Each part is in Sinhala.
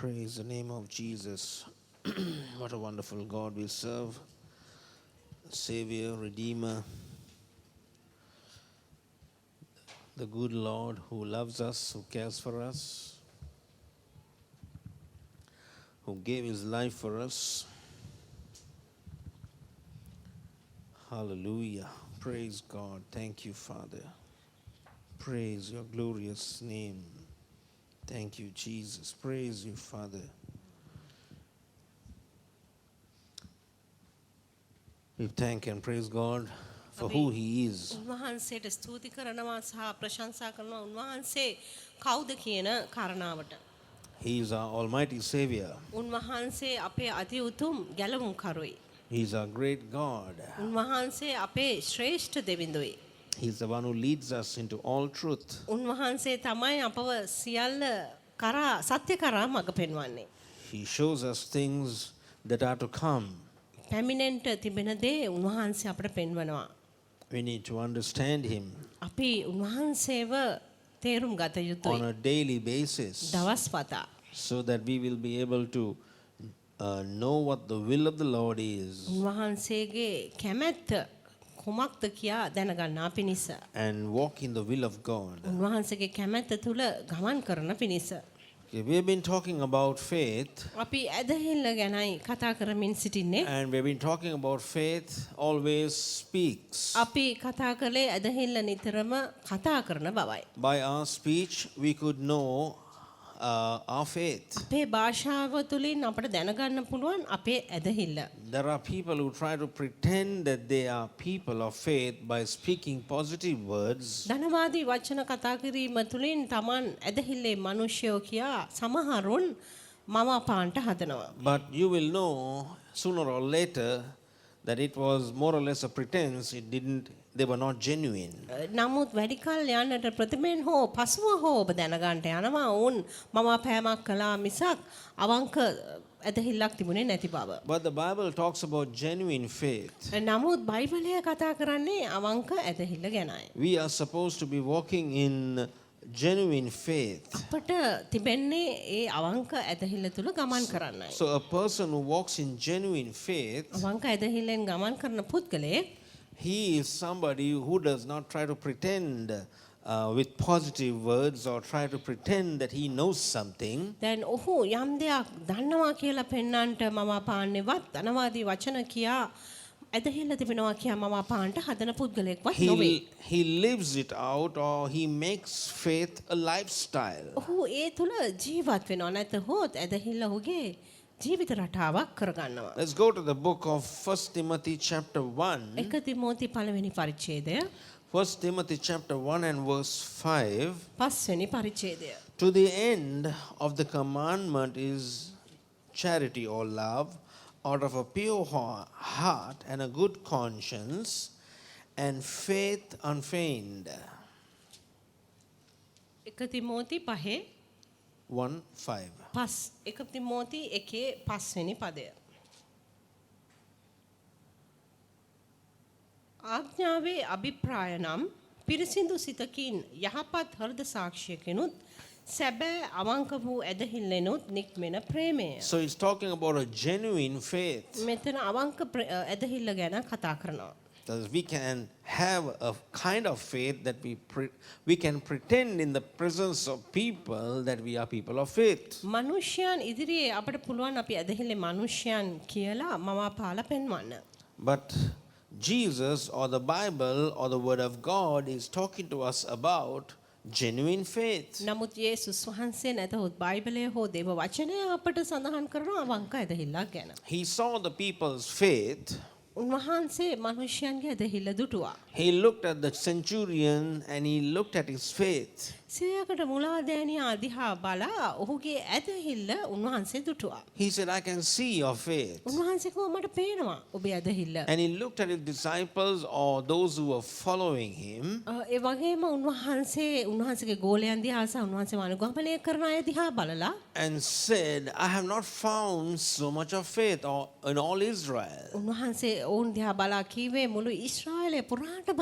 Praise the name of Jesus. What a wonderful God we serve. Savior, Redeemer, the good Lord who loves us, who cares for us, who gave his life for us. Hallelujah. Praise God. Thank you, Father. Praise your glorious name. Thank you, Jesus. Praise you, Father. We thank and praise God for who he is. උන්වහන්සේට ස්තුති කරනවා සහ ප්‍රශංසා කරනවා උන්වහන්සේ කවුද කියන කාරණාවට. He is our almighty Savior. උන්වහන්සේ අපේ අති උතුම් ගැලවුම් කරුයි. He is our great God. උන්වහන්සේ අපේ ශ්‍රේෂ්ඨ දෙවිඳුයි. He is the one who leads us into all truth. උන්වහන්සේ තමයි අපව සියල්ල කරා සත්‍ය කරා මඟ පෙන්වන්නේ. He shows us things that are to come. පැමිණෙන්ට තිබෙන දේ උන්වහන්සේ අපට පෙන්වනවා. We need to understand him අපි උන්වහන්සේව තේරුම් ගත on යුතුයි. a daily basis දවස් පතා. so that we will be able to know what the will of the Lord is උන්වහන්සේගේ කැමැත්ත කුමක්ද කියා දැනගන්නා පිණිස. and walk in the will of God. උන්වහන්සේගේ කැමැත්ත තුල ගමන් කරන පිණිස. Okay, we have been talking about faith, අපි ඇදහිල්ල ගැනයි කතා කරමින් සිටින්නේ. and we have been talking about faith always speaks. අපි කතා කළේ ඇදහිල්ල නිතරම කතා කරන බවයි. By our speech we could know our faith. අපේ භාෂාව තුලින් අපට දැනගන්න පුළුවන් අපේ ඇදහිල්ල. There are people who try to pretend that they are people of faith by speaking positive words. ධනවාදී වචන කතා කිරීම තුලින් Taman ඇදහිල්ලේ මිනිස්සයෝ කියා සමහරුන් මම පාන්ට හදනවා. But you will know sooner or later that it was more or less a pretense. They were not genuine. නමුත් වැඩි කල යන්නට ප්‍රතිමෙන් හෝ පසුව හෝ ඔබ දැනගන්නට යනවා උන් මම පෑමක් කළා මිසක් අවංක ඇදහිල්ලක් තිබුණේ නැති බව. But the Bible talks about genuine faith. නමුත් බයිබලය කතා කරන්නේ අවංක ඇදහිල්ල ගැනයි. We are supposed to be walking in genuine faith. අපට තිබෙන්නේ ඒ අවංක ඇදහිල්ල තුල ගමන් කරන්නයි. So a person who walks in genuine faith, අවංක ඇදහිල්ලෙන් ගමන් කරන පුද්ගලයෙක් he is somebody who does not try to pretend with positive words or try to pretend that he knows something. දැන් ඔහු යම් දෙයක් දන්නවා කියලා පෙන්වන්නට මම පාන්නේවත් ධනවාදී වචන කියා ඇදහිල්ල තිබෙනවා කියා මම පාන්නට හදන පුද්ගලයෙක්වත් නොවේ. He lives it out, or he makes faith a lifestyle. ඔහු ඒ තුල ජීවත් වෙනවා නැත්නම් ඇදහිල්ල ඔහුගේ ජීවිත රටාවක් කරගන්නවා. Let's go to the book of 1 Timothy chapter 1. එක තිමෝති පළවෙනි පරිච්ඡේදය 1 Timothy chapter 1 and verse 5. පස්වෙනි පරිච්ඡේදය. To the end of the commandment is charity or love, out of a pure heart and a good conscience, and faith unfeigned. එක තිමෝති 1:5. එක තිමෝති 1:5 පදය. ආඥාවේ අභිප්‍රාය නම් පිරිසිදු සිතකින් යහපත් හෘද සාක්ෂියකිනුත් සැබෑ අවංක වූ ඇදහිල්ලෙනුත් නික්මෙන ප්‍රේමය. So he's talking about a genuine faith. මෙතන අවංක ඇදහිල්ල ගැන කතා කරනවා. That we can have a kind of faith that we can pretend in the presence of people that we are people of faith. මනුෂ්‍යයන් ඉදිරියේ අපට පුළුවන් අපි ඇදහිල්ලේ මනුෂ්‍යයන් කියලා මම පාලා පෙන්වන්න. But Jesus or the Bible or the Word of God is talking to us about genuine faith. නමුත් යේසුස් වහන්සේ නැතහොත් බයිබලය හෝ දේව වචනය අපට සඳහන් කරනවා අවංක ඇදහිල්ලක් ගැන. He saw the people's faith. උන්වහන්සේ මනුෂ්‍යයන්ගේ ඇදහිල්ල දුටුවා. He looked at the centurion and he looked at his faith. සියයකට මුලාදෑනියා දිහා බලා ඔහුගේ ඇදහිල්ල උන්වහන්සේ දුටුවා. He said, I can see your faith. උන්වහන්සේ කිව්වා මට පේනවා ඔබේ ඇදහිල්ල. And he looked at his disciples or those who were following him. ඒ වගේම උන්වහන්සේගේ ගෝලයන් දිහා සහ උන්වහන්සේ අනුගමනය කරන අය දිහා බලලා and said, I have not found so much of faith in all Israel. උන්වහන්සේ ඔවුන් දිහා බලා කීවේ මුළු ඊශ්‍රායලයේ පුරාටම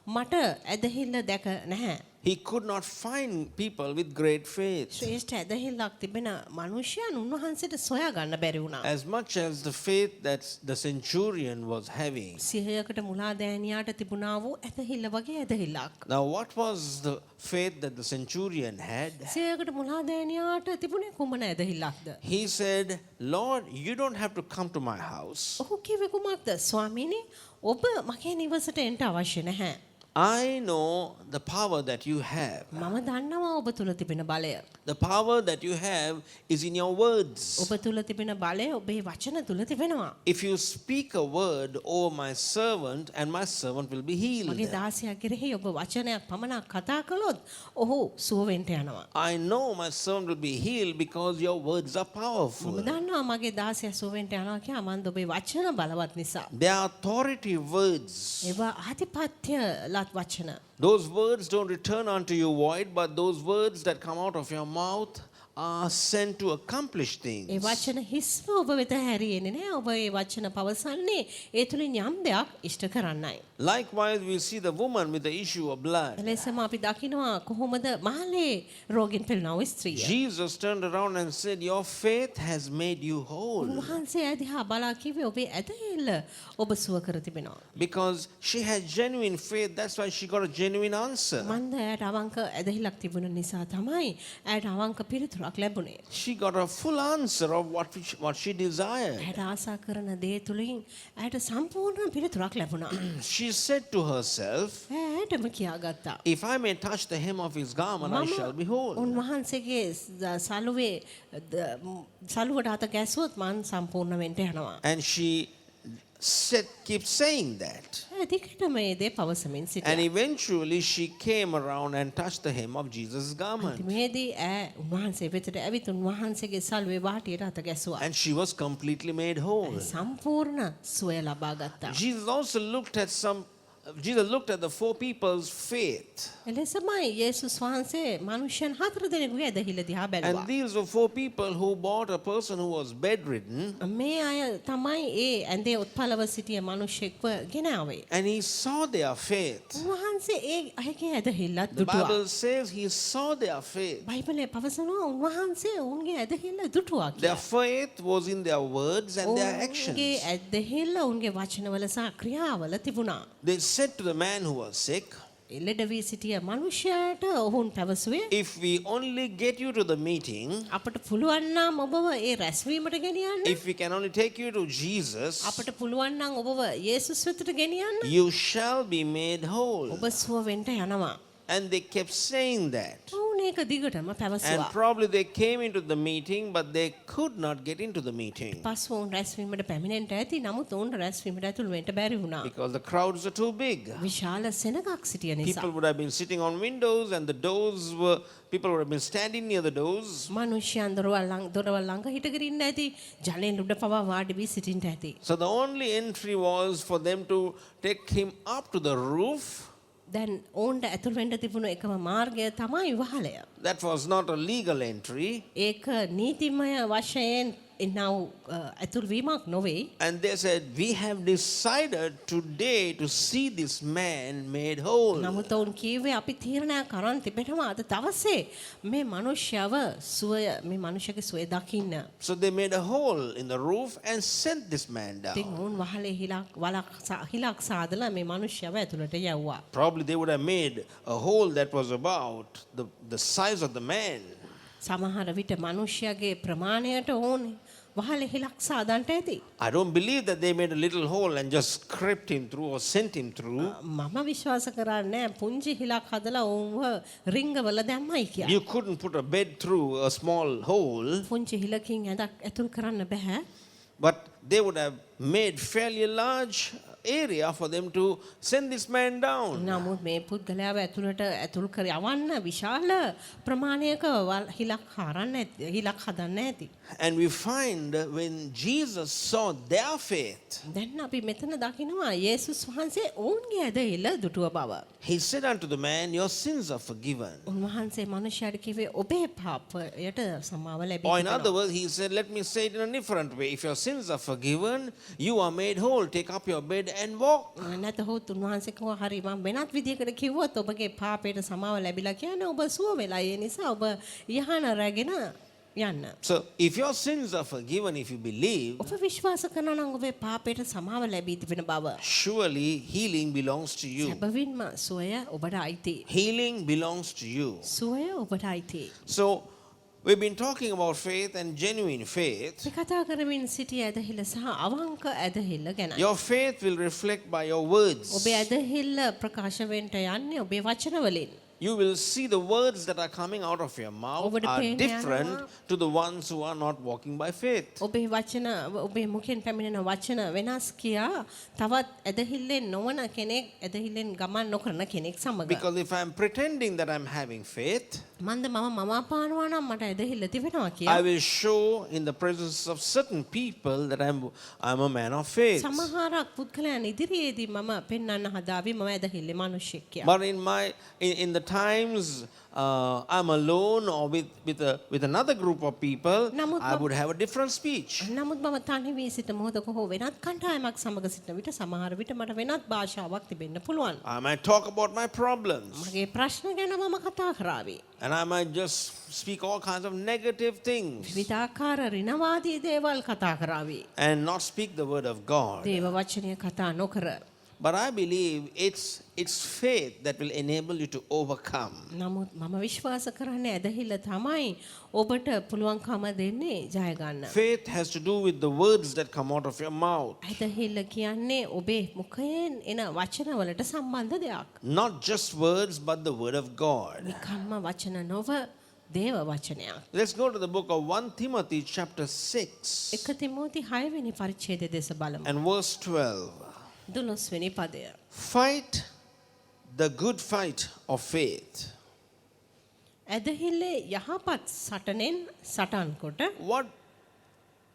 මට ඇදහිල්ල දැක නැහැ. he could not find people with great faith. ශ්‍රේෂ්ඨ ඇදහිල්ලක් තිබෙන මනුෂ්‍යයන් උන්වහන්සේට සොයා ගන්න බැරි වුණා. As much as the faith that the centurion was having. සිහයකට මුලාදෑනියාට තිබුණා වූ ඇදහිල්ල වගේ ඇදහිල්ලක්. Now, what was the faith that the centurion had? සිහයකට මුලාදෑනියාට තිබුණේ කුමන ඇදහිල්ලක්ද? He said, Lord, you don't have to come to my house. ඔහු කිව්වේ කුමක්ද? ස්වාමීනි, ඔබ මගේ නිවසට එන්න අවශ්‍ය නැහැ. I know the power that you have. මම දන්නවා ඔබ තුල තිබෙන බලය. The power that you have is in your words. ඔබ තුල තිබෙන බලය ඔබේ වචන තුල තිබෙනවා. If you speak a word over my servant, and my servant will be healed. මගේ දාසයා කෙරෙහි ඔබ වචනයක් පමණක් කතා කළොත් ඔහු සුව වෙන්න යනවා. I know my servant will be healed because your words are powerful. මම දන්නවා මගේ දාසයා සුව වෙන්න යනවා කියලා මන්ද ඔබේ වචන බලවත් නිසා. They are authoritative words. ඒවා ආධිපත්‍ය ලත් වචන. Those words don't return unto you void, but those words that come out of your mouth are sent to accomplish A things. වචන හිස්ව ඔබ වෙත හැරියෙන්නේ නැහැ. ඔබ ඒ වචන පවසන්නේ ඒ තුලින් යම් දෙයක් ඉෂ්ට කරන්නයි. Likewise, we see the woman with the issue of blood. එලෙසම අපි දකිනවා කොහොමද මහලේ රෝගින් පෙළෙනා වූ ස්ත්‍රිය. Jesus turned around and said, your faith has made you whole. උන්වහන්සේ ඇදිහා බලා කිව්වේ ඔබේ ඇදහිල්ල ඔබ සුව කර තිබෙනවා. Because she had genuine faith, that's why she got a genuine answer. මන්ද ඇයට අවංක ඇදහිල්ලක් තිබුණ නිසා තමයි ඇයට අවංක පිළිතුරක් ලැබුණේ. She got a full answer of what she desired. ඇයට ආසා කරන දේ තුලින් ඇයට සම්පූර්ණ පිළිතුරක් ලැබුණා. She said to herself, ඇයටම කියාගත්තා. if I may touch the hem of his garment, I shall be whole. උන්වහන්සේගේ සලුවේ සලුවට අත ගැසුවොත් මං සම්පූර්ණ වෙන්න යනවා. And she keep saying that. දිගටම මේ දේ පවසමින් And සිටියා. eventually she came around and touched the hem of Jesus' garment. මේදී උන්වහන්සේ වෙතට ඇවිත් උන්වහන්සේගේ සලුවේ වාටියට අත ගැසුවා. And she was completely made whole. සම්පූර්ණ සුවය ලබා ගත්තා. Jesus looked at the four people's faith. එලෙසමයි යේසුස් වහන්සේ මනුෂ්‍යයන් 4 දෙනෙකුගේ ඇදහිල්ල දිහා බැලුවා. And these were four people who bought a person who was bedridden. මේ අය තමයි ඒ ඇඳේ උත්පලව සිටිය මිනිහෙක්ව ගෙන ආවේ. And he saw their faith. උන්වහන්සේ ඒ අයගේ ඇදහිල්ලත් The දුටුවා. Bible says he saw their faith. බයිබලයේ පවසනවා උන්වහන්සේ ඔවුන්ගේ ඇදහිල්ල දුටුවා Their කියලා. faith was in their words and their ඔවුන්ගේ actions. ඇදහිල්ල ඔවුන්ගේ වචනවල සහ ක්‍රියාවල තිබුණා. They said to the man who was sick, එළඩ වී සිටිය මිනිහයාට ඔවුන් පැවසුවේ if we only get you to the meeting, අපට පුළුවන් නම් ඔබව ඒ රැස්වීමට ගෙනියන්න. if we can only take you to Jesus, අපට පුළුවන් නම් ඔබව යේසුස් වෙතට ගෙනියන්න. you shall be made whole. ඔබ සුව වෙන්න යනවා. And they kept saying that. ඔවුන් ඒක දිගටම And පැවසුවා. probably they came into the meeting, but they could not get into the meeting පස්ව ඔවුන් රැස්වීමට පැමිණෙන්නට ඇති. නමුත් ඔවුන් රැස්වීමට ඇතුළු වෙන්න බැරි වුණා. because the crowds are too big. විශාල සෙනගක් සිටිය නිසා. People would have been sitting on windows, and the doors were, people would have been standing near the doors. මනුෂ්‍යයන් දොරවල් ළඟ හිටගෙන ඉන්න ඇති. ජලයෙන් උඩ පවා වාඩි වී සිටින්න ඇති. So the only entry was for them to take him up to the roof. දැන් ඔවුන්ට ඇතුල් වෙන්න තිබුණු එකම මාර්ගය තමයි වහලය. That was not a legal entry. ඒක නීතිමය වශයෙන් එනව ඇතුල් වීමක් නොවේ. And they said, we have decided today to see this man made whole. නමුත් ඔවුන් කීවේ අපි තීරණයක් කරන් තිබෙනවා අද දවසේ මේ මිනිහයව සුවය මේ මිනිහගේ සුවය දකින්න. So they made a hole in the roof and sent this man ඉතින් down. ඔවුන් වහලේ හිලක් සාදලා මේ මිනිහයව ඇතුළට යවුවා. Probably they would have made a hole that was about the size of the man. සමහර විට මිනිහයාගේ ප්‍රමාණයට ඕනේ වහලේ හිලක් සාදන්ට ඇති. I don't believe that they made a little hole and just scraped him through or sent him through. මම විශ්වාස කරන්නේ පුංචි හිලක් හදලා ඔවුන්ව රිංගවල දැම්මයි කියලා. You couldn't put a bed through a small hole, පුංචි හිලකින් ඇඳක් ඇතුල් කරන්න බෑ. but they would have made fairly large area for them to send this man down. නමුත් මේ පුද්ගලයාව ඇතුල් කර යවන්න විශාල ප්‍රමාණයක හිලක් හදන්න ඇති. And we find when Jesus saw their faith, දැන් අපි මෙතන දකිනවා යේසුස් වහන්සේ ඔවුන්ගේ ඇදහිල්ල දුටුව බව. he said unto the man, your sins are forgiven. උන්වහන්සේ මනුෂ්‍යයාට කිව්වේ ඔබේ පාපයට සමාව Or in ලැබී other words, he said, let me say it in a different way. If your sins are forgiven, you are made whole. Take up your bed and walk. නැතහොත් උන්වහන්සේ කිව්වා හරි මම වෙනත් විදිහකට කිව්වොත් ඔබගේ පාපයට සමාව ලැබිලා කියන්නේ ඔබ සුව වෙලා ඒ නිසා ඔබ යහන රැගෙන යන්න. So if your sins are forgiven, if you believe, ඔබ විශ්වාස කරනවා නම් ඔබේ පාපයට සමාව ලැබී තිබෙන බව. surely healing belongs to you. සැබවින්ම සුවය ඔබට අයිති. Healing belongs to you. සුවය ඔබට අයිති. So we've been talking about faith and genuine faith. අපි කතා කරමින් සිටි ඇදහිල්ල සහ අවංක ඇදහිල්ල ගැන. Your faith will reflect by your words. ඔබේ ඇදහිල්ල ප්‍රකාශ වෙන්න යන්නේ ඔබේ වචන වලින්. You will see the words that are coming out of your mouth ඔබට are පේන්න different යනවා. to the ones who are not walking by faith. ඔබේ වචන ඔබේ මුඛෙන් පැමිණෙන වචන වෙනස් කියා තවත් ඇදහිල්ලෙන් නොවන කෙනෙක් ඇදහිල්ලෙන් ගමන් නොකරන කෙනෙක් සමග. Because if I'm pretending that I'm having faith, මන්ද මම පානවා නම් මට ඇදහිල්ල තිබෙනවා I කියලා. will show in the presence of certain people that I'm a man of faith. සමහරක් පුද්ගලයන් ඉදිරියේදී මම පෙන්වන්න හදාවි මම ඇදහිල්ලේ මිනිසෙක් කියලා. But in the times I'm alone or with another group of people, නමුත් I would have a different speech. නමුත් මම තනි වී සිට මොහොතක හෝ වෙනත් කණ්ඩායමක් සමග සිටින විට සමහර විට මට වෙනත් භාෂාවක් තිබෙන්න පුළුවන්. I might talk about my problems. මගේ ප්‍රශ්න ගැන මම කතා කරાવી. And I might just speak all kinds of negative things විවිධාකාර ඍණවාදී දේවල් කතා කරાવી. and not speak the word of God. දේව වචනය කතා නොකර. But I believe it's faith that will enable you to overcome. නමුත් මම විශ්වාස කරන්නේ ඇදහිල්ල තමයි ඔබට පුළුවන්කම දෙන්නේ ජය ගන්න. Faith has to do with the words that come out of your mouth. ඇදහිල්ල කියන්නේ ඔබේ මුඛයෙන් එන වචන වලට සම්බන්ධ දෙයක්. Not just words, but the word of God. නිකම්ම වචන නොව දේව වචනයක්. Let's go to the book of 1 Timothy chapter 6 1 තිමෝති 6 වෙනි පරිච්ඡේදය දෙස බලමු. and verse 12. 12 වෙනි පදය. Fight the good fight of faith. ඇදහිල්ලේ යහපත් සටනෙන් සටන් කොට What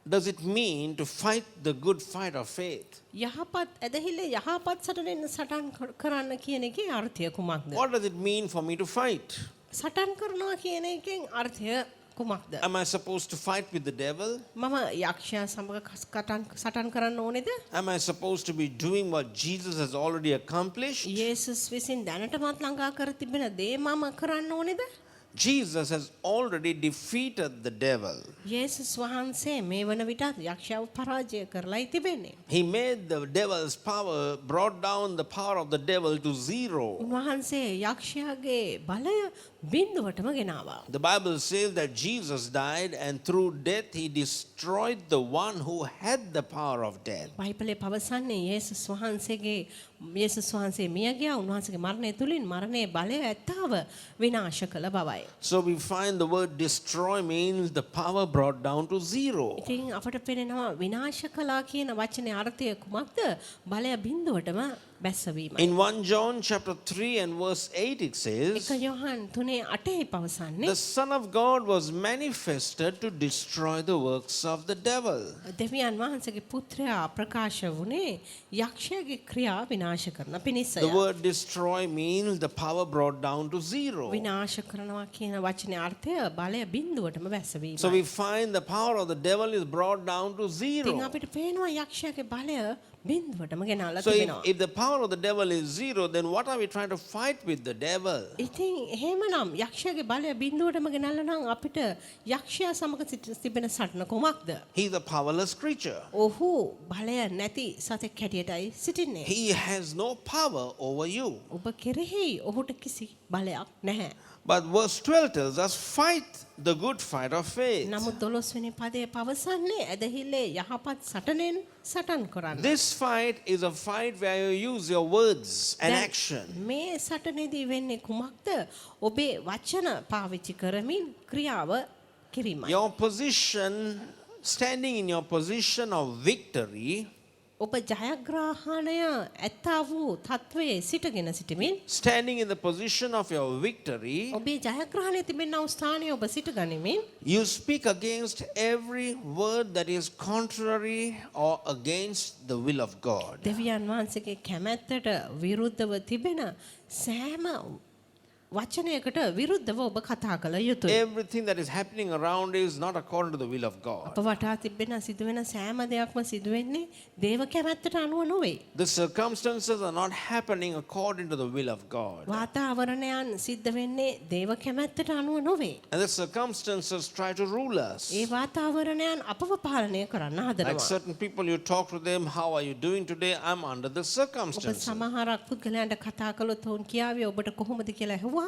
does it mean to fight the good fight of faith? යහපත් ඇදහිල්ලේ යහපත් සටනෙන් සටන් කරන්න කියන එකේ අර්ථය කුමක්ද? What does it mean for me to fight? සටන් කරනවා කියන එකෙන් අර්ථය කුමක්ද? Am I supposed to fight with the devil? මම යක්ෂයා සමග සටන් කරන්න ඕනේද? Am I supposed to be doing what Jesus has already accomplished? යේසුස් විසින් දැනටමත් ළඟා කර තිබෙන දේ මම කරන්න ඕනේද? Jesus has already defeated the devil. යේසුස් වහන්සේ මේ වන විටත් යක්ෂයාව පරාජය කරලායි තිබෙන්නේ. He made the devil's power, brought down the power of the devil to zero. උන්වහන්සේ යක්ෂයාගේ බලය බිඳුවටම ගෙනාවා. The Bible says that Jesus died and through death he destroyed the one who had the power of death. බයිබලයේ පවසන්නේ යේසුස් වහන්සේ මිය ගියා. උන්වහන්සේගේ මරණය තුලින් මරණයේ බලය ඇත්තව විනාශ කළ බවයි. So we find the word destroy means the power brought down to zero. ඉතින් අපට පේනවා විනාශ කළා කියන වචනේ අර්ථය කුමක්ද? බලය බිඳුවටම බැස්සවීමයි. In 1 John chapter 3 and verse 8 it 1 says, Yohan 3:8 පවසන්නේ the Son of God was manifested to destroy the works of the devil. දෙවියන් වහන්සේගේ පුත්‍රයා ප්‍රකාශ වුණේ යක්ෂයාගේ ක්‍රියා විනාශ කරන පිණිසය. The word destroy means the power brought down to zero. විනාශ කරනවා කියන වචනේ අර්ථය බලය බිඳුවටම බැස්සවීමයි. So we find the power of the devil is brought down to ඉතින් zero. අපිට පේනවා යක්ෂයාගේ බලය බිඳුවටම ගෙනල්ලා So තිබෙනවා. if the power of the devil is zero, then what are we trying to fight with the devil? ඉතින් එහෙමනම් යක්ෂයාගේ බලය බිඳුවටම ගෙනල්ලා නම් අපිට යක්ෂයා සමග තිබෙන සටන කොමක්ද? He's a powerless creature. ඔහු බලය නැති සතෙක් හැටියටයි සිටින්නේ. He has no power over you. ඔබ කෙරෙහි ඔහුට කිසි බලයක් නැහැ. But verse 12 tells us, fight the good fight of faith. නමුත් 12 වෙනි පදයේ පවසන්නේ ඇදහිල්ලේ යහපත් සටනෙන් සටන් කරන්න. This fight is a fight where you use your words and දැන් action. මේ සටනේදී වෙන්නේ කුමක්ද? ඔබේ වචන පාවිච්චි කරමින් ක්‍රියාව කිරීමයි. Your position, standing in your position of victory, ඔබ ජයග්‍රහණය ඇත්තා වූ තත්වයේ සිටගෙන සිටමින් standing in the position of your victory, ඔබේ ජයග්‍රහණය තිබෙනා වූ ස්ථානයේ ඔබ සිට ගනිමින් you speak against every word that is contrary or against the will of God. දෙවියන් වහන්සේගේ කැමැත්තට විරුද්ධව තිබෙන සෑම වචනයකට විරුද්ධව ඔබ කතා කළ යුතුයි. Everything that is happening around is not according to the will of God. අප වටා තිබෙන සිදුවෙන සෑම දෙයක්ම සිදුවෙන්නේ දේව කැමැත්තට අනුව නොවේ. The circumstances are not happening according to the will of God. වාතාවරණයන් සිද්ධ වෙන්නේ දේව කැමැත්තට අනුව නොවේ. And the circumstances try to rule us. ඒ වාතාවරණයන් අපව පාලනය කරන්න Like හදනවා. certain people, you talk to them, how are you doing today? I'm under the ඔබ circumstances. සමහරක් පුද්ගලයන්ට කතා කළොත් ඔවුන් කියාවේ ඔබට කොහොමද කියලා ඇහුවාම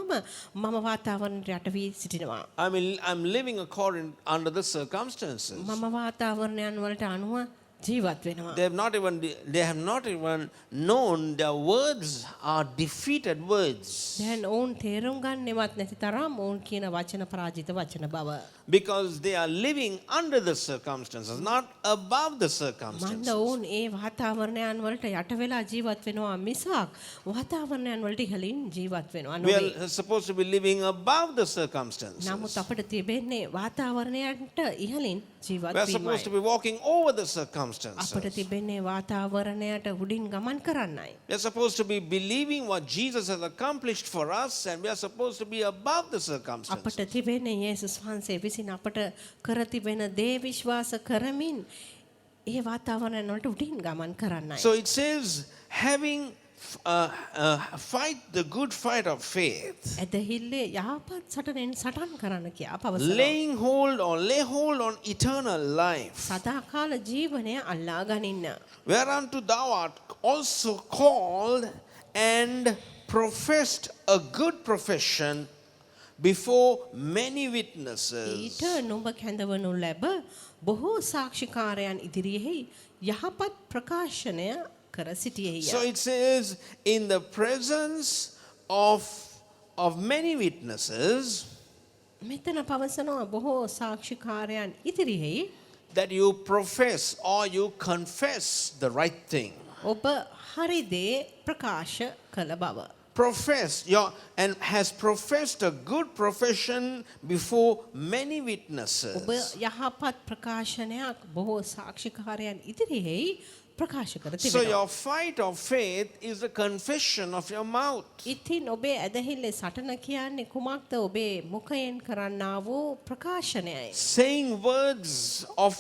මම වාතාවරණයට යට වී සිටිනවා. I'm living according under the circumstances. මම වාතාවරණයන් වලට අනුව ජීවත් වෙනවා. They have not even known their words are defeated words. දැන් ඔවුන් තේරුම් ගන්නවත් නැති තරම් ඔවුන් කියන වචන පරාජිත වචන බව. Because they are living under the circumstances, not above the මන්ද circumstances. ඔවුන් ඒ වාතාවරණයන් වලට යට වෙලා ජීවත් වෙනවා මිසක් වාතාවරණයන් වලට ඉහළින් ජීවත් වෙනවා We නෙවෙයි. are supposed to be living above the circumstances. නමුත් අපිට තිබෙන්නේ වාතාවරණයන්ට ඉහළින් ජීවත් We are supposed to වීමයි. be walking over the අපිට circumstances. තිබෙන්නේ වාතාවරණයට උඩින් ගමන් කරන්නයි. We are supposed to be believing what Jesus has accomplished for us, and we are supposed to be above the circumstances. අපට තිබෙන්නේ යේසුස් වහන්සේ විසින් අපට කර තිබෙන දේ විශ්වාස කරමින් ඒ වාතාවරණය වලට උඩින් ගමන් කරන්නයි. So it says, having fight the good fight of faith, ඇදහිල්ලේ යහපත් සටනෙන් සටන් කරන්න කියා පවසනවා. laying hold or lay hold on eternal life, සදාකාල ජීවනය අල්ලා ගනින්න. whereunto thou art also called and professed a good profession before many witnesses. ඊට නුඹ කැඳවනු ලැබ බොහෝ සාක්ෂිකාරයන් ඉදිරියෙහි යහපත් ප්‍රකාශනය කර සිටියේය. So it says, in the presence of many witnesses, මෙතන පවසනවා බොහෝ සාක්ෂිකාරයන් ඉදිරියෙහි that you profess or you confess the right thing. ඔබ හරි දේ ප්‍රකාශ කළ බව. Profess and has professed a good profession before many ඔබ witnesses. යහපත් ප්‍රකාශනයක් බොහෝ සාක්ෂිකාරයන් ඉදිරියෙහි ප්‍රකාශ කර So තිබෙනවා. your fight of faith is the confession of your mouth. ඉතින් ඔබේ ඇදහිල්ලේ සටන කියන්නේ කුමක්ද? ඔබේ මුඛයෙන් කරන්නා වූ ප්‍රකාශනයයි. Saying words of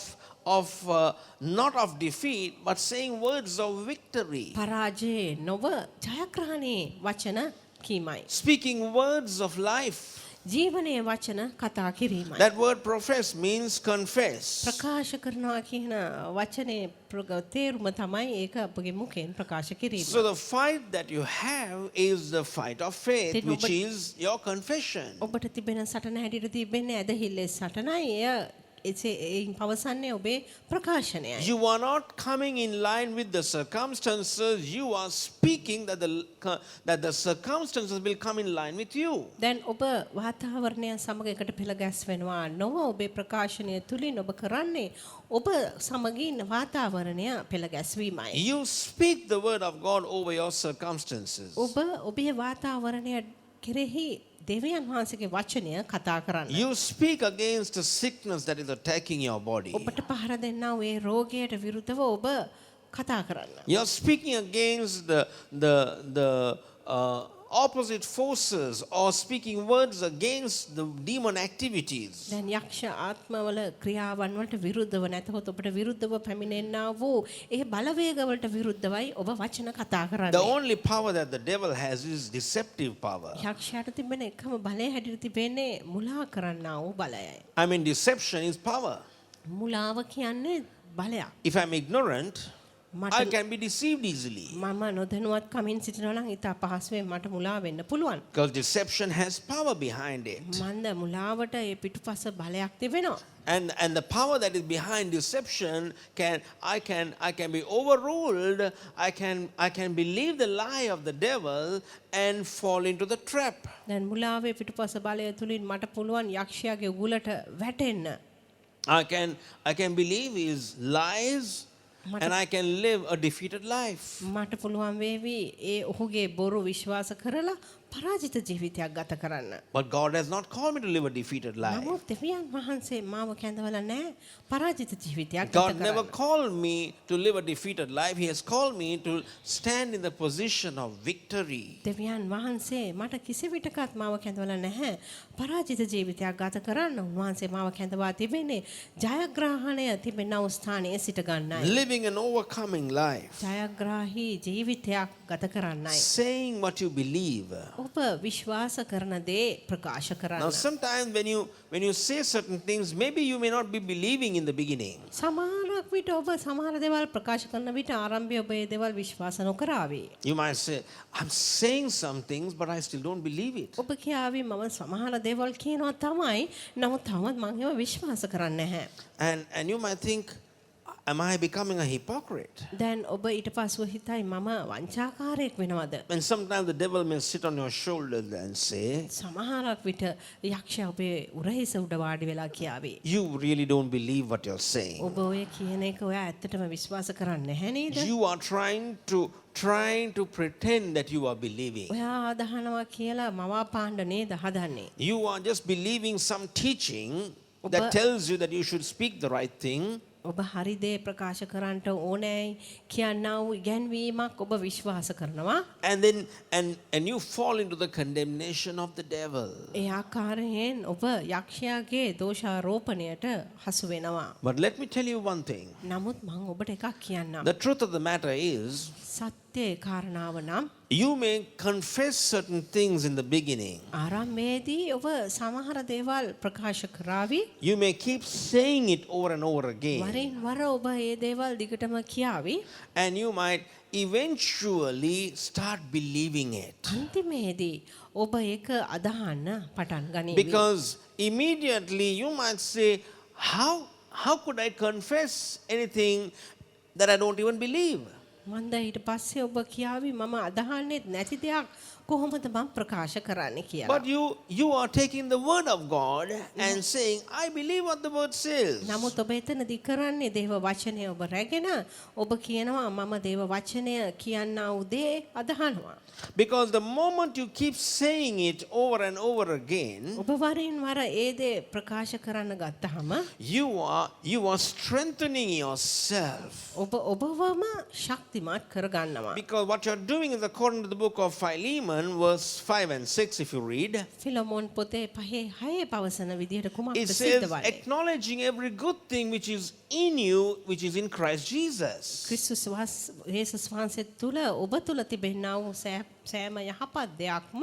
not of defeat, but saying words of victory. පරාජයේ නොව ජයග්‍රහණයේ වචන කීමයි. Speaking words of life. ජීවනයේ වචන කතා කිරීමයි. That word profess means confess. ප්‍රකාශ කරනවා කියන වචනේ තේරුම තමයි ඒක අපගේ මුඛයෙන් ප්‍රකාශ කිරීම. So the fight that you have is the fight of faith, Then which is your confession. ඔබට තිබෙන සටන හැටියට තිබෙන්නේ ඇදහිල්ලේ සටනයි. එයින් පවසන්නේ ඔබේ ප්‍රකාශනයයි. You are not coming in line with the circumstances. You are speaking that the circumstances will come in line with you. දැන් ඔබ වාතාවරණය සමග එකට පෙළ ගැස්වෙනවා නොව ඔබේ ප්‍රකාශනය තුලින් ඔබ කරන්නේ ඔබ සමගින් වාතාවරණය පෙළ ගැස්වීමයි. You speak the word of God over your circumstances. ඔබ ඔබේ වාතාවරණය කෙරෙහි දෙවියන් වහන්සේගේ වචනය කතා කරන්න. You speak against the sickness that is attacking your body. ඔබට පහර දෙන්නා වූ ඒ රෝගයට විරුද්ධව ඔබ කතා කරන්න. You're speaking against the opposite forces or speaking words against the demon activities. දැන් යක්ෂ ආත්මවල ක්‍රියාවන් වලට විරුද්ධව නැතහොත් ඔබට විරුද්ධව පැමිණෙන්නා වූ ඒ බලවේග වලට විරුද්ධවයි ඔබ වචන කතා The කරන්නේ. only power that the devil has is deceptive power. යක්ෂයාට තිබෙන එකම බලය හැටියට තිබෙන්නේ මුලා කරන්නා වූ බලයයි. I mean, deception is power. මුලාව කියන්නේ බලයක්. If I'm ignorant, I can be deceived easily. මම නොදැනුවත් කමින් සිටිනවා නම් ඊට අපහසුවෙන් මට මුලා වෙන්න පුළුවන්. Because deception has power behind it. මන්ද මුලාවට ඒ පිටුපස බලයක් තිබෙනවා. And the power that is behind deception I can be overruled. I can believe the lie of the devil and fall into the trap. දැන් මුලාවේ පිටුපස බලය තුලින් මට පුළුවන් යක්ෂයාගේ උගුලට වැටෙන්න. I can believe his lies and I can live a defeated life. මට පුළුවන් වේවි ඒ ඔහුගේ බොරු විශ්වාස කරලා පරාජිත ජීවිතයක් ගත කරන්න. But God has not called me to live a defeated life. නමුත් දෙවියන් වහන්සේ මාව කැඳවලා නැහැ පරාජිත ජීවිතයක් ගත God never කරන්න. called me to live a defeated life. He has called me to stand in the position of victory. දෙවියන් වහන්සේ මට කිසි විටකත් මාව කැඳවලා නැහැ පරාජිත ජීවිතයක් ගත කරන්න. උන්වහන්සේ මාව කැඳවා තිබෙන්නේ ජයග්‍රහණය තිබෙනා ස්ථානයේ සිට ගන්නයි. Living an overcoming life. ජයග්‍රාහී ජීවිතයක් ගත කරන්නයි. Saying what you believe. ඔබ විශ්වාස කරන දේ ප්‍රකාශ Now කරන්න. sometimes when you say certain things, maybe you may not be believing in the beginning. සමහරක් විට ඔබ සමහර දේවල් ප්‍රකාශ කරන විට ආරම්භයේ ඔබ ඒ දේවල් විශ්වාස නොකරාවි. You might say, I'm saying some things, but I still don't believe it. ඔබ කියාවි මම සමහර දේවල් කියනවා තමයි නමුත් තවමත් මම ඒවා විශ්වාස කරන්නේ නැහැ. And you might think, am I becoming a hypocrite? දැන් ඔබ ඊට පස්සෙ හිතයි මම වංචාකාරයෙක් වෙනවද? And sometimes the devil may sit on your shoulders and say, සමහරක් විට යක්ෂයා ඔබේ උරහිස උඩ වාඩි වෙලා කියාවි. you really don't believe what you're saying. ඔබ ඔය කියන එක ඔයා ඇත්තටම විශ්වාස කරන්නේ නැහැ නේද? You are trying to pretend that you are believing. ඔයා අදහනවා කියලා මවාපාන්න නේද හදන්නේ? You are just believing some teaching ඔබ- that tells you that you should speak the right thing. ඔබ හරි දේ ප්‍රකාශ කරන්නට ඕනෑයි කියනා වූ ඉගැන්වීමක් ඔබ විශ්වාස කරනවා. And you fall into the condemnation of the devil. ඒ ආකාරයෙන් ඔබ යක්ෂයාගේ දෝෂාරෝපණයට හසු වෙනවා. But let me tell you one thing. නමුත් මම ඔබට එකක් කියන්නම්. The truth of the matter is, සත්‍ය කාරණාව නම් you may confess certain things in the beginning. ආරම්භයේදී ඔබ සමහර දේවල් ප්‍රකාශ කරાવી. You may keep saying it over and over again. වරින් වර ඔබ ඒ දේවල් දිගටම කියාවි. And you might eventually start believing it. අන්තිමේදී ඔබ ඒක අදහන්න පටන් ගනීවි. Because immediately you might say, how could I confess anything that I don't even believe? මන්ද ඊට පස්සේ ඔබ කියාවි මම අදහන්නේත් නැති දෙයක් කොහොමද මම ප්‍රකාශ කරන්න කියලා. But you are taking the word of God and saying, I believe what the word says. නමුත් ඔබ එතනදී කරන්නේ දේව වචනය ඔබ රැගෙන ඔබ කියනවා මම දේව වචනය කියන්නා වූ දේ අදහනවා. Because the moment you keep saying it over and over again, ඔබ වරින් වර ඒ දේ ප්‍රකාශ කරන්න ගත්තහම you are strengthening yourself. ඔබ ඔබවම ශක්තිමත් කරගන්නවා. Because what you're doing is according to the book of Philemon, verse 5 and 6, if you read, ෆිලමෝන් පොතේ 5:6 පවසන විදිහට it කුමක්ද says, සිද්ධ වන්නේ? acknowledging every good thing which is in you, which is in Christ Jesus. ක්‍රිස්තුස් යේසුස් වහන්සේ තුල ඔබ තුල තිබෙනා වූ සෑම යහපත් දෙයක්ම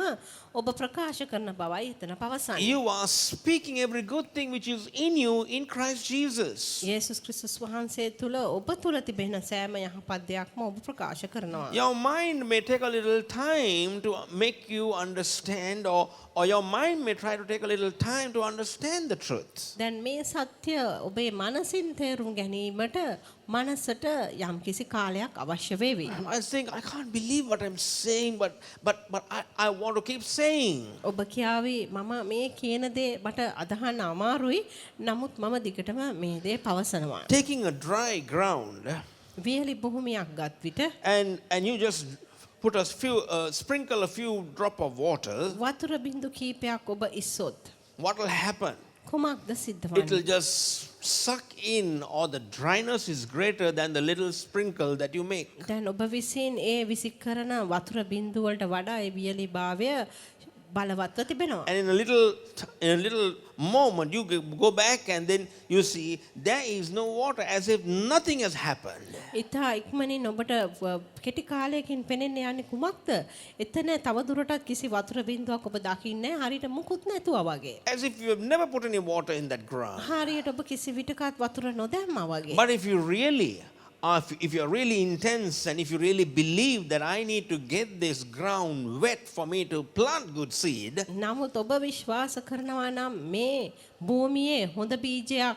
ඔබ ප්‍රකාශ කරන බවයි එතන පවසන්නේ. You are speaking every good thing which is in you in Christ Jesus. යේසුස් ක්‍රිස්තුස් වහන්සේ තුල ඔබ තුල තිබෙන සෑම යහපත් දෙයක්ම ඔබ ප්‍රකාශ කරනවා. Your mind may take a little time to make you understand, or your mind may try to take a little time to understand the truth. දැන් මේ සත්‍ය ඔබේ මනසින් තේරුම් ගැනීමට මනසට යම්කිසි කාලයක් අවශ්‍ය වේවි. I think I can't believe what I'm saying, but I want to keep saying. ඔබ කියාවි මම මේ කියන දේ මට අදහන්න අමාරුයි නමුත් මම දිගටම මේ දේ පවසනවා. Taking a dry ground වියලි භූමියක් ගත් විට and you just put sprinkle a few drop of water, වතුර බිඳු කීපයක් ඔබ ඉස්සොත් what will happen? කුමක්ද සිද්ධ It will වන්නේ? just suck in, or the dryness is greater than the little sprinkle that you make. දැන් ඔබ විසින් ඒ විසික් කරන වතුර බිඳු වලට වඩා ඒ වියලි භාවය බලවත්ව තිබෙනවා. And in a little moment, you go back and then you see there is no water, as if nothing has happened. ඉතා ඉක්මනින් ඔබට කෙටි කාලයකින් පෙනෙන්න යන්නේ කුමක්ද? එතන තව දුරටත් කිසි වතුර බිඳුවක් ඔබ දකින්නේ නැහැ. හරියට මුකුත් නැතුවා වගේ. As if you have never put any water in that ground. හරියට ඔබ කිසි විටකත් වතුර නොදැම්මා වගේ. But if you really, if you're really intense and if you really believe that I need to get this ground wet for me to plant good seed, නමුත් ඔබ විශ්වාස කරනවා නම් මේ භූමියේ හොඳ බීජයක්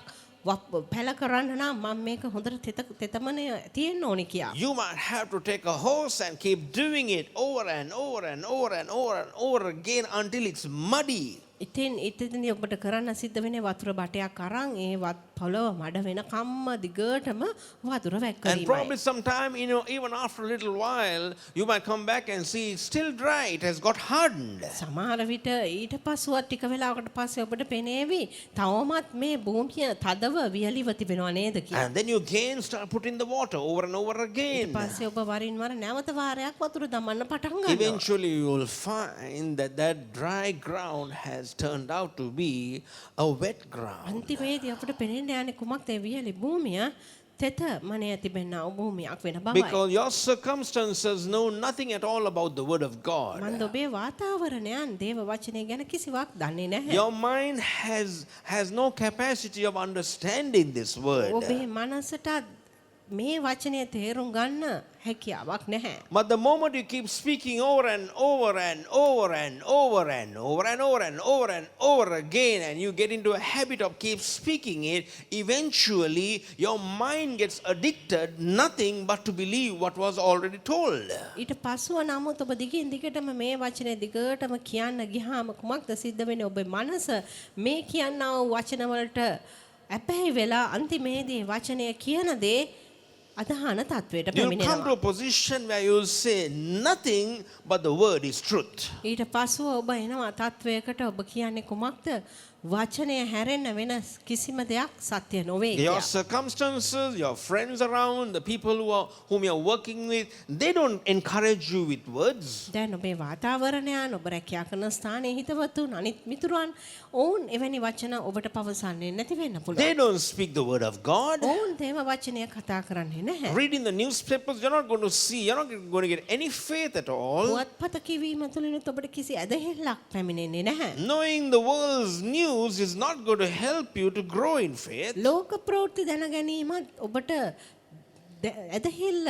පැල කරන්න නම් මම මේක හොඳට තෙතමනය තියෙන්න ඕනි කියා. you might have to take a hose and keep doing it over and over and over and over and over again until it's muddy. ඉතින් ඉතින්දී ඔබට කරන්න සිද්ධ වෙන්නේ වතුර බටයක් අරන් ඒ පොළොව මඩ වෙනකම්ම දිගටම වතුර And වැක්කීමයි. probably sometime, even after a little while, you might come back and see it's still dry. It has got hardened. සමහර විට ඊට පස්සුවත් ටික වෙලාවකට පස්සේ ඔබට පෙනේවි තවමත් මේ භූමිය තදව වියලිව තිබෙනවා නේද කියලා. And then you again start putting the water over and over ඊට again. පස්සේ ඔබ වරින් වර නැවත වාරයක් වතුර දමන්න පටන් ගන්නවා. Eventually, you will find that that dry ground has turned out to be a wet ground. අන්තිමේදී අපිට පෙනෙන්න යන්නේ කුමක්ද? ඒ වියලි භූමිය තෙත මනේ තිබෙනා භූමියක් වෙන බවයි. Because your circumstances know nothing at all about the word of God. මන්ද ඔබේ වාතාවරණයන් දේව වචනය ගැන කිසිවක් දන්නේ නැහැ. Your mind has no capacity of understanding this word. ඔබේ මනසට මේ වචනය තේරුම් ගන්න හැකියාවක් නැහැ. But the moment you keep speaking over and over and over and over and over and over and over and over again, and you get into a habit of keep speaking it, eventually your mind gets addicted nothing but to believe what was already told. ඊට පස්සුව නමුත් ඔබ දිගින් දිගටම මේ වචනේ දිගටම කියන්න ගියාම කුමක්ද සිද්ධ වෙන්නේ? ඔබේ මනස මේ කියනා වූ වචන වලට අපැහි වෙලා අන්තිමේදී වචනය කියන දේ අදහන තත්වයට You'll come to පැමිණෙනවා. a position where you'll say nothing but the word is truth. ඊට පස්සුව ඔබ එනවා තත්වයකට ඔබ කියන්නේ කුමක්ද? වචනය හැරෙන්න වෙන කිසිම දෙයක් සත්‍ය නොවේ Your කියලා. circumstances, your friends around, the people whom you're working with, they don't encourage you with words. දැන් ඔබේ වාතාවරණයන් ඔබ රැකියා කරන ස්ථානයේ හිතවතුන් අනිත් මිතුරන් ඔවුන් එවැනි වචන ඔබට පවසන්නේ නැති වෙන්න පුළුවන්. They don't speak the word of God. ඔවුන් දේව වචනය කතා කරන්නේ නැහැ. Reading the newspapers, you're not going to see, you're not going to get any faith at all. පුවත්පත කියවීම තුළිනුත් ඔබට කිසි ඇදහිල්ලක් පැමිණෙන්නේ නැහැ. Knowing the world's news is not going to help you to grow in faith. ලෝක ප්‍රවෘත්ති දැන ගැනීමත් ඔබට ඇදහිල්ල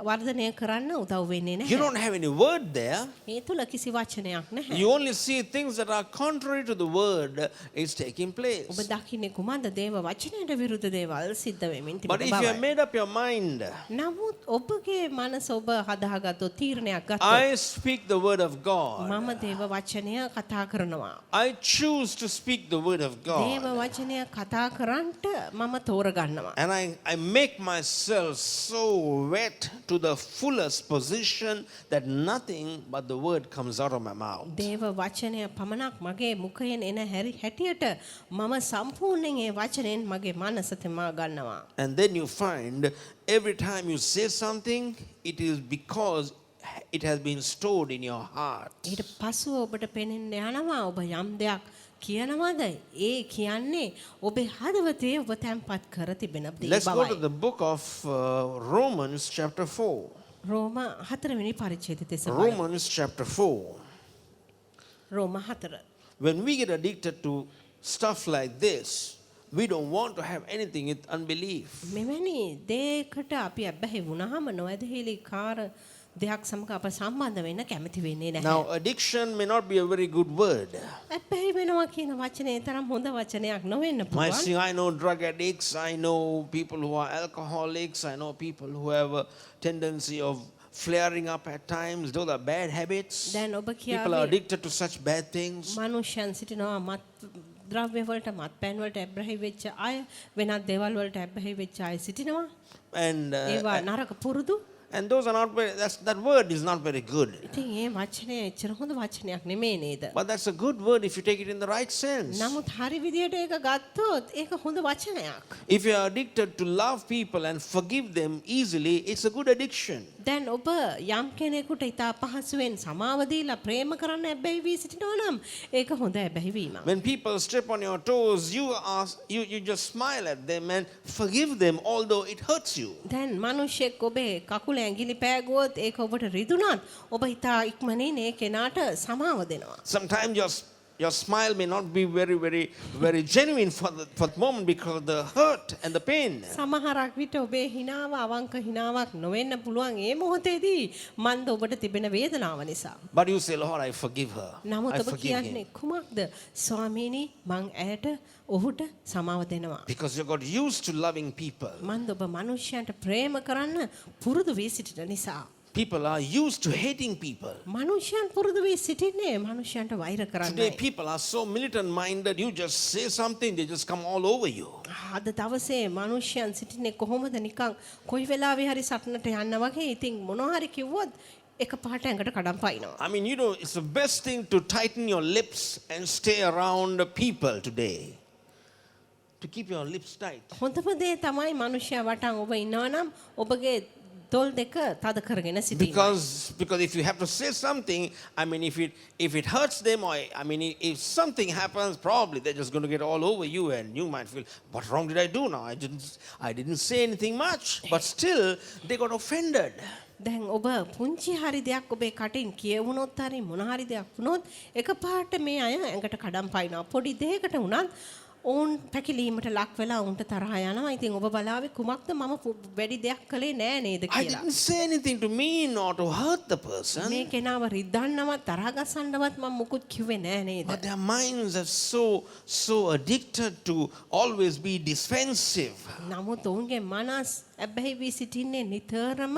වර්ධනය කරන්න උදව් වෙන්නේ You නැහැ. don't have any word there. ඒ තුල කිසි වචනයක් නැහැ. You only see things that are contrary to the word is taking place. ඔබ දකින්නේ කුමක්ද? දේව වචනයට විරුද්ධ දේවල් සිද්ධ වෙමින් But තිබෙන if you have බවයි. made up your mind, නමුත් ඔබගේ මනස ඔබ හදාගත්තොත් තීරණයක් ගත්තොත් I speak the word of God. මම දේව වචනය කතා කරනවා. I choose to speak the word of දේව God. වචනය කතා කරන්නට මම තෝරගන්නවා. And I make myself so wet to the fullest position that nothing but the word comes out of my mouth. දේව වචනය පමණක් මගේ මුඛයෙන් එන හැටියට මම සම්පූර්ණයෙන් ඒ වචනයෙන් මගේ මනස තෙමා ගන්නවා. And then you find every time you say something, it is because it has been stored in your heart. ඊට පස්සුව ඔබට පෙනෙන්න යනවා ඔබ යම් දෙයක් කියනවාද ඒ කියන්නේ ඔබේ හදවතේ ඔබ තැන්පත් කර තිබෙන දේ Let's go to බවයි. the book of Romans chapter 4. රෝම 4 වෙනි පරිච්ඡේදය දෙස බලමු. Romans chapter 4. රෝම 4. When we get addicted to stuff like this, we don't want to have anything with unbelief. මෙවැනි දෙයකට අපි අබ්බැහි වුණාම නොඇදහිලි කාර දෙයක් සමග අප සම්බන්ධ වෙන්න කැමති වෙන්නේ නැහැ. Now, addiction may not be a very good word. අබ්බැහි වෙනවා කියන වචනේ තරම් හොඳ වචනයක් නොවෙන්න I පුළුවන්. see, I know drug addicts, I know people who are alcoholics, I know people who have a tendency of flaring up at times. Those are bad habits. දැන් ඔබ People are කියාවේ addicted to such bad things. මනුෂ්‍යයන් සිටිනවා මත් ද්‍රව්‍ය වලට මත්පැන් වලට ඇබ්බැහි වෙච්ච අය වෙනත් දේවල් වලට ඇබ්බැහි වෙච්ච අය සිටිනවා. And ඒවා නරක පුරුදු. and those are not very, that word is not very good. ඉතින් ඒ වචනය එච්චර හොඳ වචනයක් නෙමෙයි නේද? But that's a good word if you take it in the right sense. නමුත් හරි විදියට ඒක ගත්තොත් ඒක හොඳ වචනයක්. If you are addicted to love people and forgive them easily, it's a good addiction. දැන් ඔබ යම් කෙනෙකුට ඉතා පහසුවෙන් සමාව දීලා ප්‍රේම කරන්න ඇබ්බැහි වී සිටිනවා නම් ඒක හොඳ ඇබ්බැහි වීමක්. When people step on your toes, you just smile at them and forgive them, although it hurts you. දැන් මිනිහෙක් ඔබේ කකුල ඇඟිලි පෑගුවොත් ඒක ඔබට රිදුනත් ඔබ ඉතා ඉක්මනින් ඒ කෙනාට සමාව දෙනවා. Sometimes your smile may not be very genuine for the moment because of the hurt and the pain. සමහරක් විට ඔබේ හිනාව අවංක හිනාවක් නොවෙන්න පුළුවන් ඒ මොහොතේදී මන්ද ඔබට තිබෙන වේදනාව නිසා. But you say, Lord, I forgive her. නමුත් I ඔබ forgive කියන්නේ him. කුමක්ද? ස්වාමීනි මං ඇයට ඔහුට සමාව දෙනවා. Because you got used to loving people. මන්ද ඔබ මිනිස්යන්ට ප්‍රේම කරන්න පුරුදු වී සිටින නිසා. People are used to hating people. මනුෂ්‍යයන් පුරුදු වී සිටින්නේ මනුෂ්‍යයන්ට වෛර Today, කරන්නයි. people are so militant minded, you just say something, they just come all over you. අද දවසේ මනුෂ්‍යයන් සිටින්නේ කොහොමද නිකන් කොයි වෙලාවෙ හරි සටනට යන්න වගේ. ඉතින් මොනවා හරි කිව්වොත් එක පාට ඇඟට කඩම් පයින්නවා. I mean, you know, it's the best thing to tighten your lips and stay around people today. To keep your lips tight. හොඳම දේ තමයි මනුෂ්‍යයා වටන් ඔබ ඉන්නවා නම් ඔබගේ තොල් දෙක තද කරගෙන සිටීම. Because if you have to say something, I mean, if it hurts them, or I mean, if something happens, probably they're just going to get all over you, and you might feel, what wrong did I do now? I didn't say anything much, but still they got offended. දැන් ඔබ පුංචි හරි දෙයක් ඔබේ කටින් කියවුනොත් හරි මොන හරි දෙයක් වුණොත් එකපාරට මේ අය ඇඟට කඩම් පයින්නවා. පොඩි දෙයකට වුණත් ඔවුන් පැකිලීමට ලක් වෙලා ඔවුන්ට තරහ යනවා. ඉතින් ඔබ බලාවේ කුමක්ද මම වැඩි දෙයක් කළේ නෑ නේද I කියලා. didn't say anything to mean or to hurt the person. මේ කෙනාව රිද්දන්නවත් තරහ ගසන්නවත් මම මුකුත් කිව්වේ නෑ නේද? But their minds are so addicted to always be defensive. නමුත් ඔවුන්ගේ මනස් ඇබ්බැහි වී සිටින්නේ නිතරම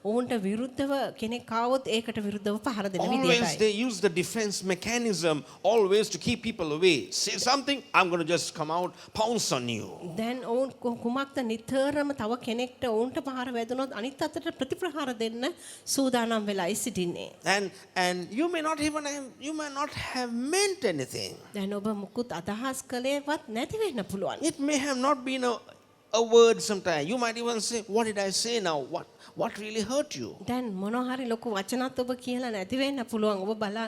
ඔවුන්ට විරුද්ධව කෙනෙක් ආවොත් ඒකට විරුද්ධව පහර දෙන Always විදියටයි. they use the defense mechanism always to keep people away. Say something, I'm going to just come out, pounce on you. දැන් ඔවුන් කුමක්ද නිතරම තව කෙනෙක්ට ඔවුන්ට පහර වැදුනොත් අනිත් අතට ප්‍රතිප්‍රහාර දෙන්න සූදානම් වෙලායි සිටින්නේ. And you may not have meant anything. දැන් ඔබ මුකුත් අදහස් කළේවත් නැති වෙන්න පුළුවන්. It may have not been a word sometimes. You might even say, what did I say now? What really hurt you? දැන් මොනවා හරි ලොකු වචනත් ඔබ කියලා නැති වෙන්න පුළුවන්.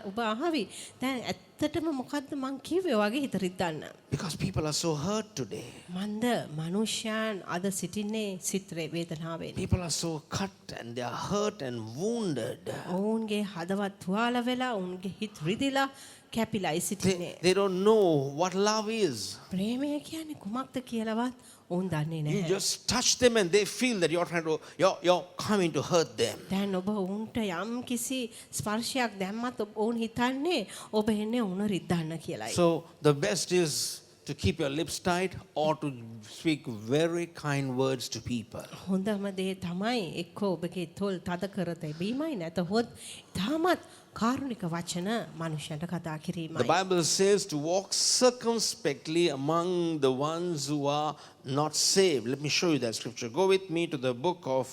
ඔබ අහවි. දැන් ඇත්තටම මොකද්ද මං කිව්වේ වගේ හිත රිද්දන්න. Because people are so hurt today. මන්ද මනුෂ්‍යයන් අද සිටින්නේ සිත් වේදනාවෙන්. People are so cut and they are hurt and wounded. ඔවුන්ගේ හදවත් තුවාල වෙලා ඔවුන්ගේ හිත රිදිලා කැපිලායි සිටින්නේ. They don't know what love is. ප්‍රේමය කියන්නේ කුමක්ද කියලාවත් ඔවුන් දන්නේ You නැහැ. just touch them and they feel that you're coming to hurt them. දැන් ඔබ ඔවුන්ට යම් කිසි ස්පර්ශයක් දැම්මත් ඔවුන් හිතන්නේ ඔබ එන්නේ ඔවුන් රිද්දන්න කියලායි. So the best is to keep your lips tight or to speak very kind words to people. හොඳම දේ තමයි එක්ක ඔබගේ තොල් තද කර තැබීමයි නැතහොත් තාමත් කාරුණික වචන මනුෂ්‍යන්ට කතා The කිරීමයි. Bible says to walk circumspectly among the ones who are not saved. Let me show you that scripture. Go with me to the book of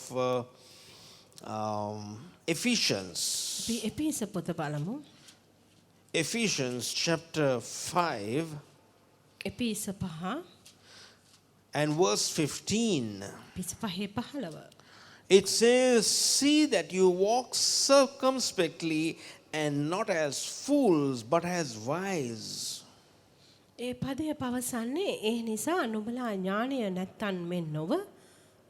Ephesians. අපි එපිස පොත බලමු. Ephesians chapter 5 එපිස 5 and verse 15. Pizza 5:15. It says, see that you walk circumspectly and not as fools, but as wise. ඒ පදය පවසන්නේ ඒ නිසා නුඹලා ඥානය නැත්තන් මෙන් නොව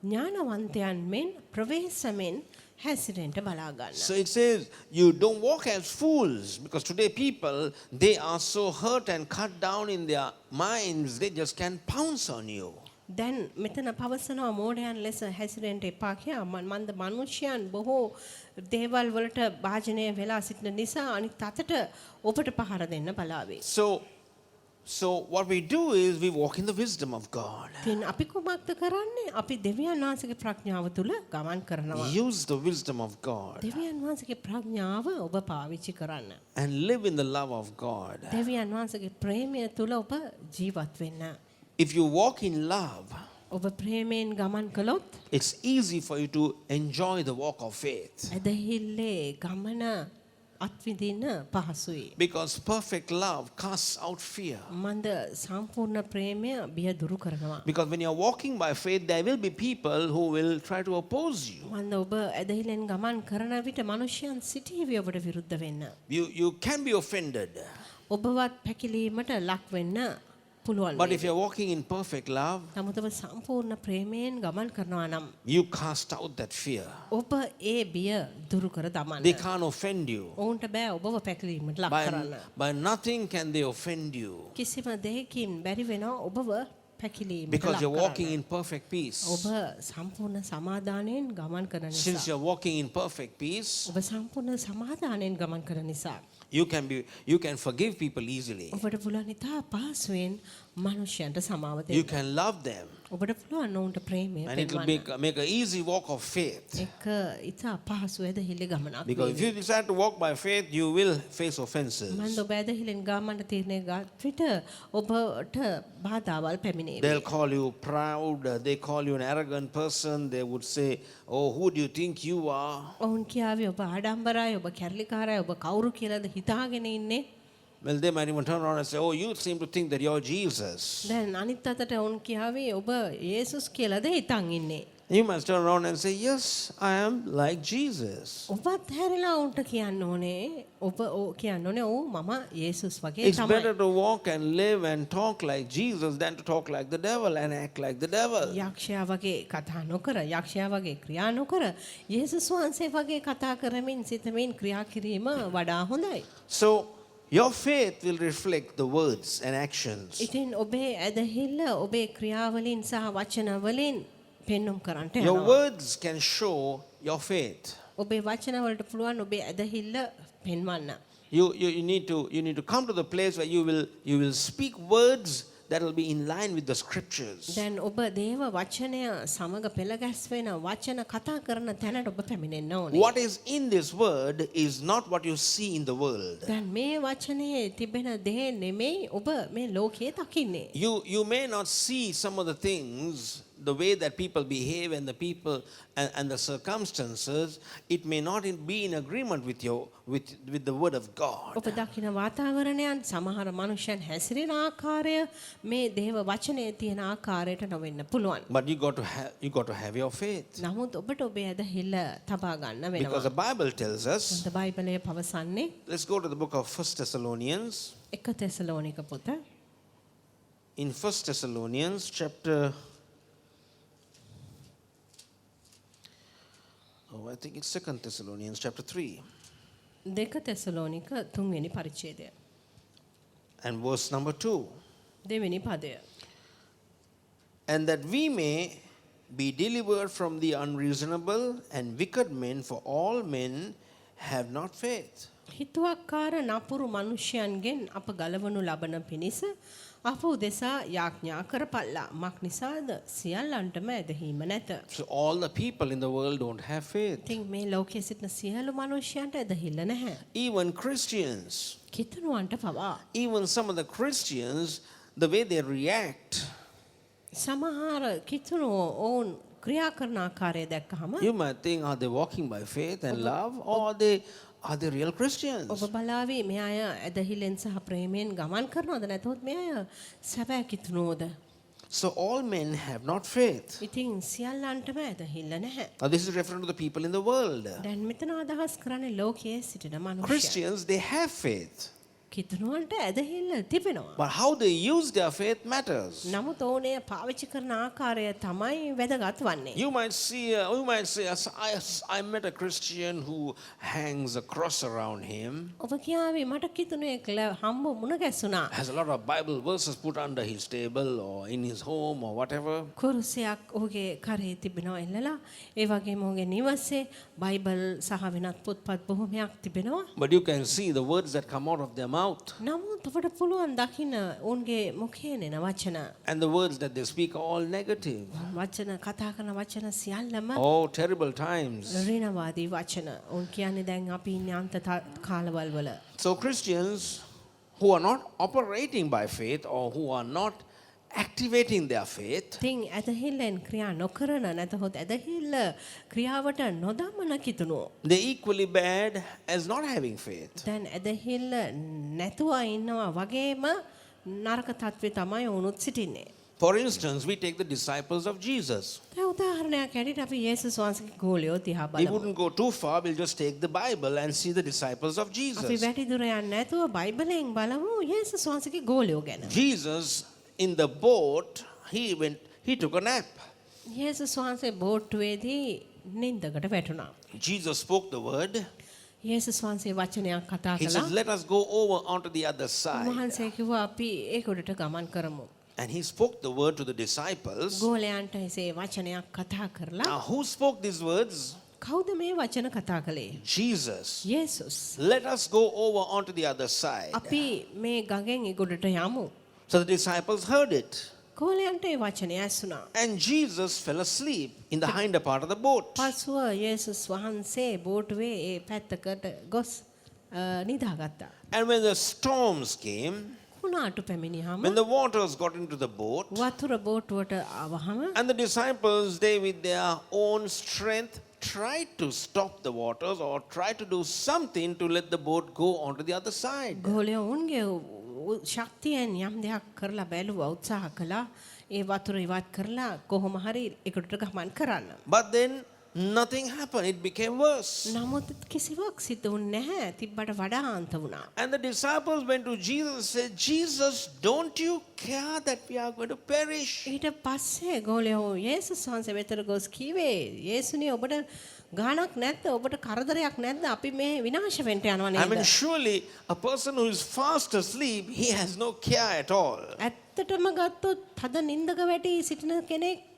ඥානවන්තයන් මෙන් ප්‍රවේශමෙන් හැසිරෙන්න බලා ගන්න. So it says, you don't walk as fools, because today people, they are so hurt and cut down in their minds, they just can't pounce on you. දැන් මෙතන පවසනවා මෝඩයන් ලෙස හැසිරෙන්න එපා කියලා. මන්ද මනුෂ්‍යයන් බොහෝ දේවල් වලට භාජනය වෙලා සිටින නිසා අනිත් අතට ඔබට පහර දෙන්න බලාවේ. So what we do is we walk in the wisdom of God. තින් අපි කුමක්ද කරන්නේ? අපි දෙවියන් වහන්සේගේ ප්‍රඥාව තුල ගමන් කරනවා. Use the wisdom of God දෙවියන් වහන්සේගේ ප්‍රඥාව ඔබ පාවිච්චි කරන්න. and live in the love of God. දෙවියන් වහන්සේගේ ප්‍රේමය තුල ඔබ ජීවත් වෙන්න. If you walk in love, ඔබ ප්‍රේමයෙන් ගමන් කළොත් it's easy for you to enjoy the walk of faith. ඇදහිල්ලේ ගමන අත්විඳින්න පහසුයි. Because perfect love casts out fear. මන්ද සම්පූර්ණ ප්‍රේමය බිය දුරු කරනවා. Because when you're walking by faith, there will be people who will try to oppose you. මන්ද ඔබ ඇදහිල්ලෙන් ගමන් කරන විට මිනිසයන් සිටීවි ඔබට විරුද්ධ වෙන්න. You can be offended. ඔබවත් පැකිලීමට ලක් වෙන්න පුළුවන්. But if you're walking in perfect love, නමුත් ඔබ සම්පූර්ණ ප්‍රේමයෙන් ගමන් කරනවා නම් you cast out that fear. ඔබ ඒ බිය දුරු කර දමන්න. They can't offend you. ඔවුන්ට බෑ ඔබව පැකිලීමට ලක් කරන්න. By nothing can they offend you. කිසිම දෙයකින් බැරි වෙනවා ඔබව පැකිලීමට Because ලක් you're walking කරන්න. in perfect peace. ඔබ සම්පූර්ණ සමාදානයෙන් ගමන් කරන Since නිසා. you're walking in perfect peace, ඔබ සම්පූර්ණ සමාදානයෙන් ගමන් කරන නිසා. you can forgive people easily. ඔබට පුළුවන් ඉතා පහසුවෙන් මනුෂ්‍යයන්ට සමාව You දෙන්න. can love them. ඔබට පුළුවන් ඔවුන්ට ප්‍රේමය And it will පෙන්වන්න. make an easy walk of faith. ඒක ඉතා පහසු ඇදහිල්ල ගමනක්. Because if you decide to walk by faith, you will face offenses. මන්ද ඔබ ඇදහිල්ලෙන් ගමන්ට තීරණය ගත් විට ඔබට බාධාවල් පැමිණේවි. They'll call you proud, they call you an arrogant person, they would say, oh, who do you think you are? ඔවුන් කියාවේ ඔබ ආඩම්බරයි, ඔබ කැරලිකාරයි, ඔබ කවුරු කියලාද හිතාගෙන ඉන්නේ? Well, they might even turn around and say, oh, you seem to think that you're Jesus. දැන් අනිත් අතට ඔවුන් කියාවේ ඔබ යේසුස් කියලාද හිතන් ඉන්නේ. You must turn around and say, yes, I am like Jesus. ඔබත් හැරිලා ඔවුන්ට කියන්න ඕනේ ඔබ කියන්න ඕනේ ඔව් මම යේසුස් වගේ It's තමයි. better to walk and live and talk like Jesus than to talk like the devil and act like the devil. යක්ෂයා වගේ කතා නොකර යක්ෂයා වගේ ක්‍රියා නොකර යේසුස් වහන්සේ වගේ කතා කරමින් සිතමින් ක්‍රියා කිරීම වඩා හොඳයි. So, your faith will reflect the words and actions. ඉතින් ඔබේ ඇදහිල්ල ඔබේ ක්‍රියාවලින් සහ වචනවලින් පෙන්눔 කරන්නට Your යනවා. words can show your faith. ඔබේ වචනවලට පුළුවන් ඔබේ ඇදහිල්ල පෙන්වන්න. You need to come to the place where you will speak words that will be in line with the scriptures. දැන් ඔබ දේව වචනය සමග පෙළගැස්වෙන වචන කතා කරන තැනට ඔබ පැමිණෙන්න ඕනේ. What is in this word is not what you see in the world. දැන් මේ වචනේ තිබෙන දේ නෙමෙයි ඔබ මේ ලෝකයේ දකින්නේ. You may not see some of the things, the way that people behave and the people and the circumstances, it may not be in agreement with the word of God. ඔබ දකින වාතාවරණයන් සමහර මනුෂ්‍යයන් හැසිරෙන ආකාරය මේ දේව වචනේ තියෙන ආකාරයට නොවෙන්න පුළුවන්. But you got to have your faith. නමුත් ඔබට ඔබේ ඇදහිල්ල තබා ගන්න Because වෙනවා. the Bible tells us, බයිබලය පවසන්නේ let's go to the book of 1 Thessalonians. 1 තෙසලෝනික පොත In 1 Thessalonians chapter, I think it's 2 Thessalonians chapter 3 2 තෙසලෝනික 3 වෙනි පරිච්ඡේදය and verse number 2. දෙවෙනි පදය. And that we may be delivered from the unreasonable and wicked men, for all men have not faith. හිතුවක්කාර නපුරු මනුෂ්‍යයන්ගෙන් අප ගලවනු ලබන පිණිස අප උදෙසා යාඥා කරපල්ලා. මක් නිසාද සියල්ලන්ටම ඇදහිීම නැත. So all the people in the world don't have faith. ඉතින් මේ ලෝකයේ සිටින සියලු මනුෂ්‍යයන්ට ඇදහිල්ල නැහැ. Even Christians, කිතුණුවන්ට පවා. even some of the Christians, the way they react, සමහර කිතුණුවෝ ඔවුන් ක්‍රියා කරන ආකාරය දැක්කහම you might think, are they walking by faith and love, or are they real Christians? ඔබ බලාවේ මේ අය ඇදහිල්ලෙන් සහ ප්‍රේමයෙන් ගමන් කරනවද නැත්නම් මේ අය සැබෑ කිතුණුවෝද? So all men have not faith. ඉතින් සියල්ලන්ටම ඇදහිල්ල නැහැ. Now this is referring to the people in the world. දැන් මෙතන අදහස් කරන්නේ ලෝකයේ සිටින මනුෂ්‍යයන්. Christians, they have faith. කිතුණුවන්ට ඇදහිල්ල තිබෙනවා. But how they use their faith matters. නමුත් ඕනේ පාවිච්චි කරන ආකාරය තමයි වැදගත් වන්නේ. You might say, I met a Christian who hangs a cross around him, ඔබ කියාවේ මට කිතුණුවෙක් හම්බ මුණ ගැසුණා. has a lot of Bible verses put under his table or in his home or whatever. කුරුසයක් ඔහුගේ කරේ තිබෙනවා ඉල්ලලා ඒ වගේම ඔහුගේ නිවසේ බයිබල් සහ වෙනත් පොත්පත් බොහොමයක් තිබෙනවා. But you can see the words that come out of their mouth නමුත් ඔබට පුළුවන් දකින්න ඔවුන්ගේ මුඛයෙන් එන වචන. and the words that they speak are all negative. වචන කතා කරන වචන සියල්ලම Oh, terrible times. ඍණවාදී වචන. ඔවුන් කියන්නේ දැන් අපි ඉන්නේ අන්ත කාලවල වල. So Christians who are not operating by faith or who are not activating their faith, තින් ඇදහිල්ලෙන් ක්‍රියා නොකරන නැතහොත් ඇදහිල්ල ක්‍රියාවට නොදමන කිතුණුවෝ. they're equally bad as not having faith. දැන් ඇදහිල්ල නැතුව ඉන්නවා වගේම නරක තත්ත්වය තමයි වුණුත් සිටින්නේ. For instance, we take the disciples of Jesus. දැන් උදාහරණයක් ඇරෙන්න අපි යේසුස් වහන්සේගේ ගෝලියෝ දිහා We බලමු. wouldn't go too far, we'll just take the Bible and see the disciples of අපි Jesus. වැඩි දුර යන්නේ නැතුව බයිබලයෙන් බලමු යේසුස් වහන්සේගේ ගෝලියෝ ගැන. Jesus in the boat, he took a nap. යේසුස් වහන්සේ බෝට්ටුවේදී නින්දකට වැටුණා. Jesus spoke the word. යේසුස් වහන්සේ වචනයක් කතා He කළා. says, let us go over onto the other side. උන්වහන්සේ කිව්වා අපි ඒක උඩට ගමන් කරමු. And he spoke the word to the disciples. ගෝලයන්ට එසේ වචනයක් කතා කරලා Now, who spoke these words? කවුද මේ වචන කතා කළේ? Jesus. යේසුස්. Let us go over onto the other side. අපි මේ ගඟෙන් ඉගොඩට යමු. So the disciples heard it. ගෝලයන්ට ඒ වචනය ඇසුණා. And Jesus fell asleep in the hinder part of the boat. පසුව යේසුස් වහන්සේ බෝටුවේ ඒ පැත්තකට ගොස් නිදාගත්තා. And when the storms came, කුණාටු පැමිණියාම when the waters got into the boat, වතුර බෝටුවට ආවහම and the disciples, they with their own strength tried to stop the waters or tried to do something to let the boat go onto the other side. ගෝලය උන්ගේ ශක්තියෙන් යම් දෙයක් කරලා බැලුවා උත්සාහ කළා ඒ වතුර ඉවත් කරලා කොහොම හරි එකට ගමන් කරන්න. But then nothing happened. It became worse. නමුත් කිසිවක් සිද්ධ වුණේ නැහැ. තිබ්බට වඩා අන්ත වුණා. And the disciples went to Jesus and said, Jesus, don't you care that we are going to perish? ඊට පස්සේ ගෝලයෝ යේසුස් වහන්සේ වෙතට ගොස් කීවේ යේසුනේ ඔබට ගාණක් නැද්ද ඔබට කරදරයක් නැද්ද අපි මේ විනාශ වෙන්න යනවා I mean, නේද? surely a person who is fast asleep, he has no care at all. ඇත්තටම ගත්තොත් හද නින්දක වැටි සිටින කෙනෙක්ට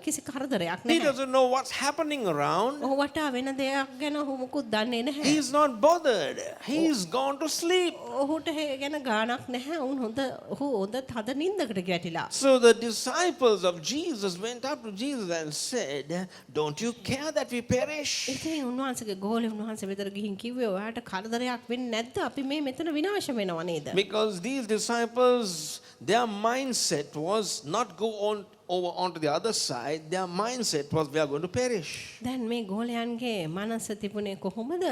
කිසි කරදරයක් He නැහැ. doesn't know what's happening around. ඔහුට වෙන දෙයක් ගැන ඔහු මුකුත් දන්නේ නැහැ. He is not bothered. He's gone to sleep. ඔහුට ඒ ගැන ගාණක් නැහැ. ඔහු හොඳ හද නින්දකට ගැටිලා. So the disciples of Jesus went up to Jesus and said, don't you care that we perish? ඉතින් උන්වහන්සේගේ ගෝලෙ උන්වහන්සේ වෙතට ගිහින් කිව්වේ ඔයාට කරදරයක් වෙන්නේ නැද්ද? අපි මේ මෙතන විනාශ වෙනවා නේද? Because these disciples, their mindset was not go on over onto the other side. Their mindset was we are going to perish. දැන් මේ ගෝලයන්ගේ මනස තිබුණේ කොහොමද?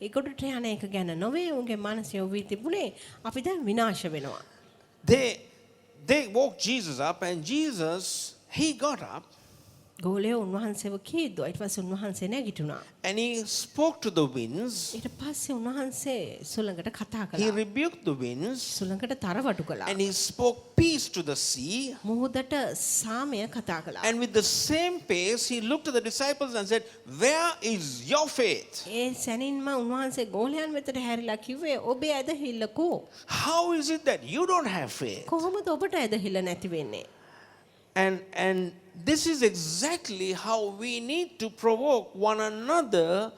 ඒකට යන එක ගැන නොවේ. උන්ගේ මනස යොවි තිබුණේ අපි දැන් විනාශ වෙනවා. They woke Jesus up, and Jesus, he got up ගෝලය උන්වහන්සේව කීදුවා. ඊට පස්සේ උන්වහන්සේ නැගිටුණා. and he spoke to the winds. ඊට පස්සේ උන්වහන්සේ සුළඟට කතා He කළා. rebuked the winds සුළඟට තරවටු කළා. and he spoke peace to the sea. මුහුදට සාමය කතා කළා. And with the same pace, he looked at the disciples and said, where is your faith? ඒ සැනින්ම උන්වහන්සේ ගෝලයන් වෙතට හැරිලා කිව්වේ ඔබේ ඇදහිල්ල කෝ? How is it that you don't have faith? කොහොමද ඔබට ඇදහිල්ල නැති වෙන්නේ? And this is exactly how we need to provoke one another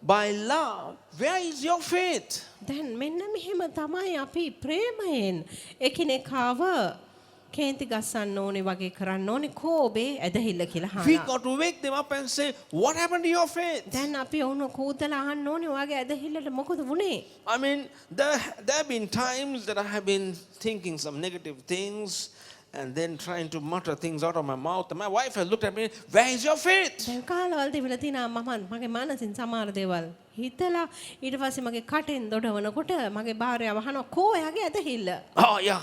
by love. Where is your faith? දැන් මෙන්න මෙහෙම තමයි අපි ප්‍රේමයෙන් එකිනෙකාව කේන්ති ගස්සන්න ඕනේ වගේ කරන්න ඕනේ කෝ ඔබේ ඇදහිල්ල කියලා We අහනවා. got to wake them up and say, what happened to your faith? දැන් අපි ඔවුන් කෝදලා අහන්න ඕනේ ඔයාගේ ඇදහිල්ලට මොකද වුනේ? I mean, there have been times that I have been thinking some negative things and then trying to mutter things out of my mouth. And my wife has looked at me, where is your faith? දැන් කාලවල තිබිලා තියෙනවා මම මගේ මානසින් සමහර දේවල් හිතලා ඊට පස්සේ මගේ කටෙන් දොඩවනකොට මගේ භාර්යාව අහනවා කෝ එයාගේ ඇදහිල්ල? Oh yeah,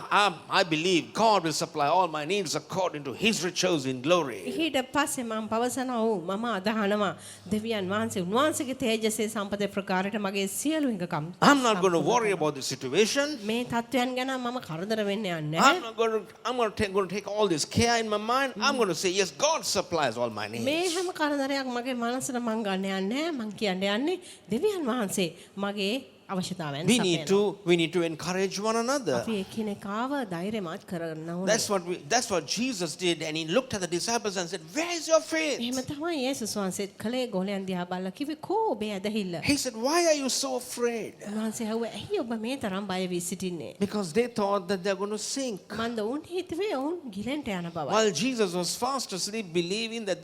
I believe God will supply all my needs according to his riches in glory. ඊට පස්සේ මම පවසනවා ඔව් මම අදහනවා දෙවියන් වහන්සේ උන්වහන්සේගේ තේජසේ සම්පතේ ප්‍රකාරයට මගේ සියලු හිඟකම් I'm not going to worry about the situation. මේ තත්වයන් ගැන මම කරදර වෙන්න යන්නේ I'm going to take all this care in my mind. I'm going to say, yes, God supplies all my මේ needs. හැම කරදරයක් මගේ මනසට මං ගන්න යන්නේ මං කියන්නේ යන්නේ දෙවියන් වහන්සේ මගේ අවශ්‍යතාවයන් සපයනවා. We need to encourage one another. අපි එකිනෙකාව ධෛර්යමත් කරන්න ඕනේ. That's what Jesus did, and he looked at the disciples and said, where is your faith? එහෙම තමයි යේසුස් වහන්සේත් කළේ ගෝලයන් දිහා බලලා කිව්වේ කෝ ඔබේ ඇදහිල්ල? He said, why are you so afraid? උන්වහන්සේ ඇහුවා ඇයි ඔබ මේ තරම් බය වී සිටින්නේ? Because they thought that they're going to sink. මන්ද උන් හිතුවේ උන් ගිලෙන්ට යන බව. While Jesus was fast asleep, believing that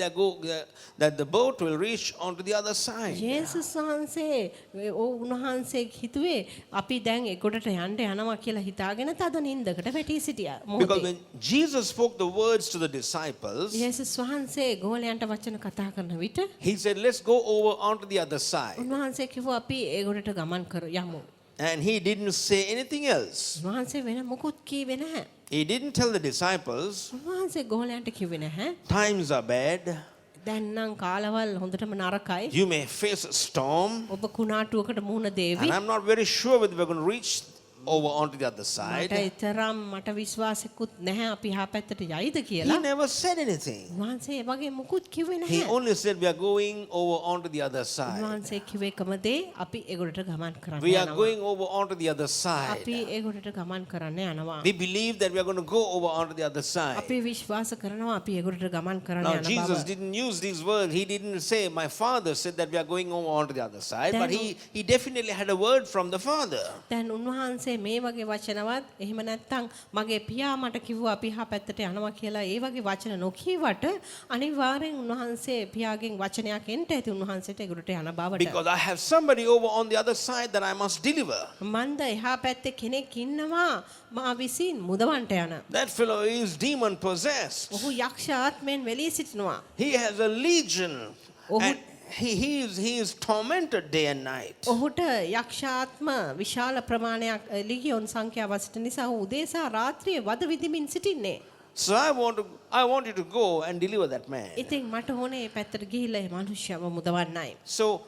that the boat will reach onto the other side. යේසුස් වහන්සේ උන්වහන්සේ හිතුවේ අපි දැන් එකොටට යන්න යනවා කියලා හිතාගෙන තද නින්දකට වැටී සිටියා. Because when Jesus spoke the words to the disciples, යේසුස් වහන්සේ ගෝලයන්ට වචන කතා කරන විට he said, let's go over onto the other side. උන්වහන්සේ කිව්වා අපි ඒගොඩට ගමන් යමු. And he didn't say anything else. උන්වහන්සේ වෙන මොකුත් කීවේ නැහැ. He didn't tell the disciples, උන්වහන්සේ ගෝලයන්ට කිව්වේ නැහැ. times are bad. දැන් නම් කාලවල් හොඳටම නරකයි. You may face a storm. ඔබ කුණාටුවකට මුහුණ දේවි. And I'm not very sure whether we're going to reach over onto the other side. මට විශ්වාසකුත් නැහැ අපි හා පැත්තට යයිද He කියලා. never said anything. උන්වහන්සේ ඒ වගේ මුකුත් කිව්වේ He නැහැ. only said we are going over onto the other side. උන්වහන්සේ කිව්වේ එකම දේ අපි ඒගොඩට ගමන් කරන්න We are යනවා. going over onto the other side. අපි ඒගොඩට ගමන් කරන්න යනවා. We believe that we are going to go over onto the other side. අපි විශ්වාස කරනවා අපි ඒගොඩට ගමන් කරන්න Now යන Jesus බව. didn't use these words. He didn't say, my father said that we are going over onto the other side. But he definitely had a word from the Father. දැන් උන්වහන්සේ වහන්සේ මේ වගේ වචනවත් එහෙම නැත්නම් මගේ පියා මට කිව්වා අපි හා පැත්තට යනවා කියලා ඒ වගේ වචන නොකීවට අනිවාර්යෙන් උන්වහන්සේ පියාගෙන් වචනයක් එන්න ඇති උන්වහන්සේට ඒකට යන බවට. Because I have somebody over on the other side that I must deliver. මන්ද එහා පැත්තේ කෙනෙක් ඉන්නවා මා විසින් මුදවන්ට යන. That fellow is demon possessed. ඔහු යක්ෂ ආත්මයෙන් වෙලී සිටිනවා. He has a legion. And he is tormented day and night. ඔහුට යක්ෂාත්ම විශාල ප්‍රමාණයක් ලිගියොන් සංඛ්‍යාව සිටින නිසා ඔහු උදේසා රාත්‍රියේ වද විදිමින් සිටින්නේ. So I want you to go and deliver that man. ඉතින් මට ඕනේ මේ පැත්තට ගිහිල්ලා මේ මිනිහව මුදවන්නයි. So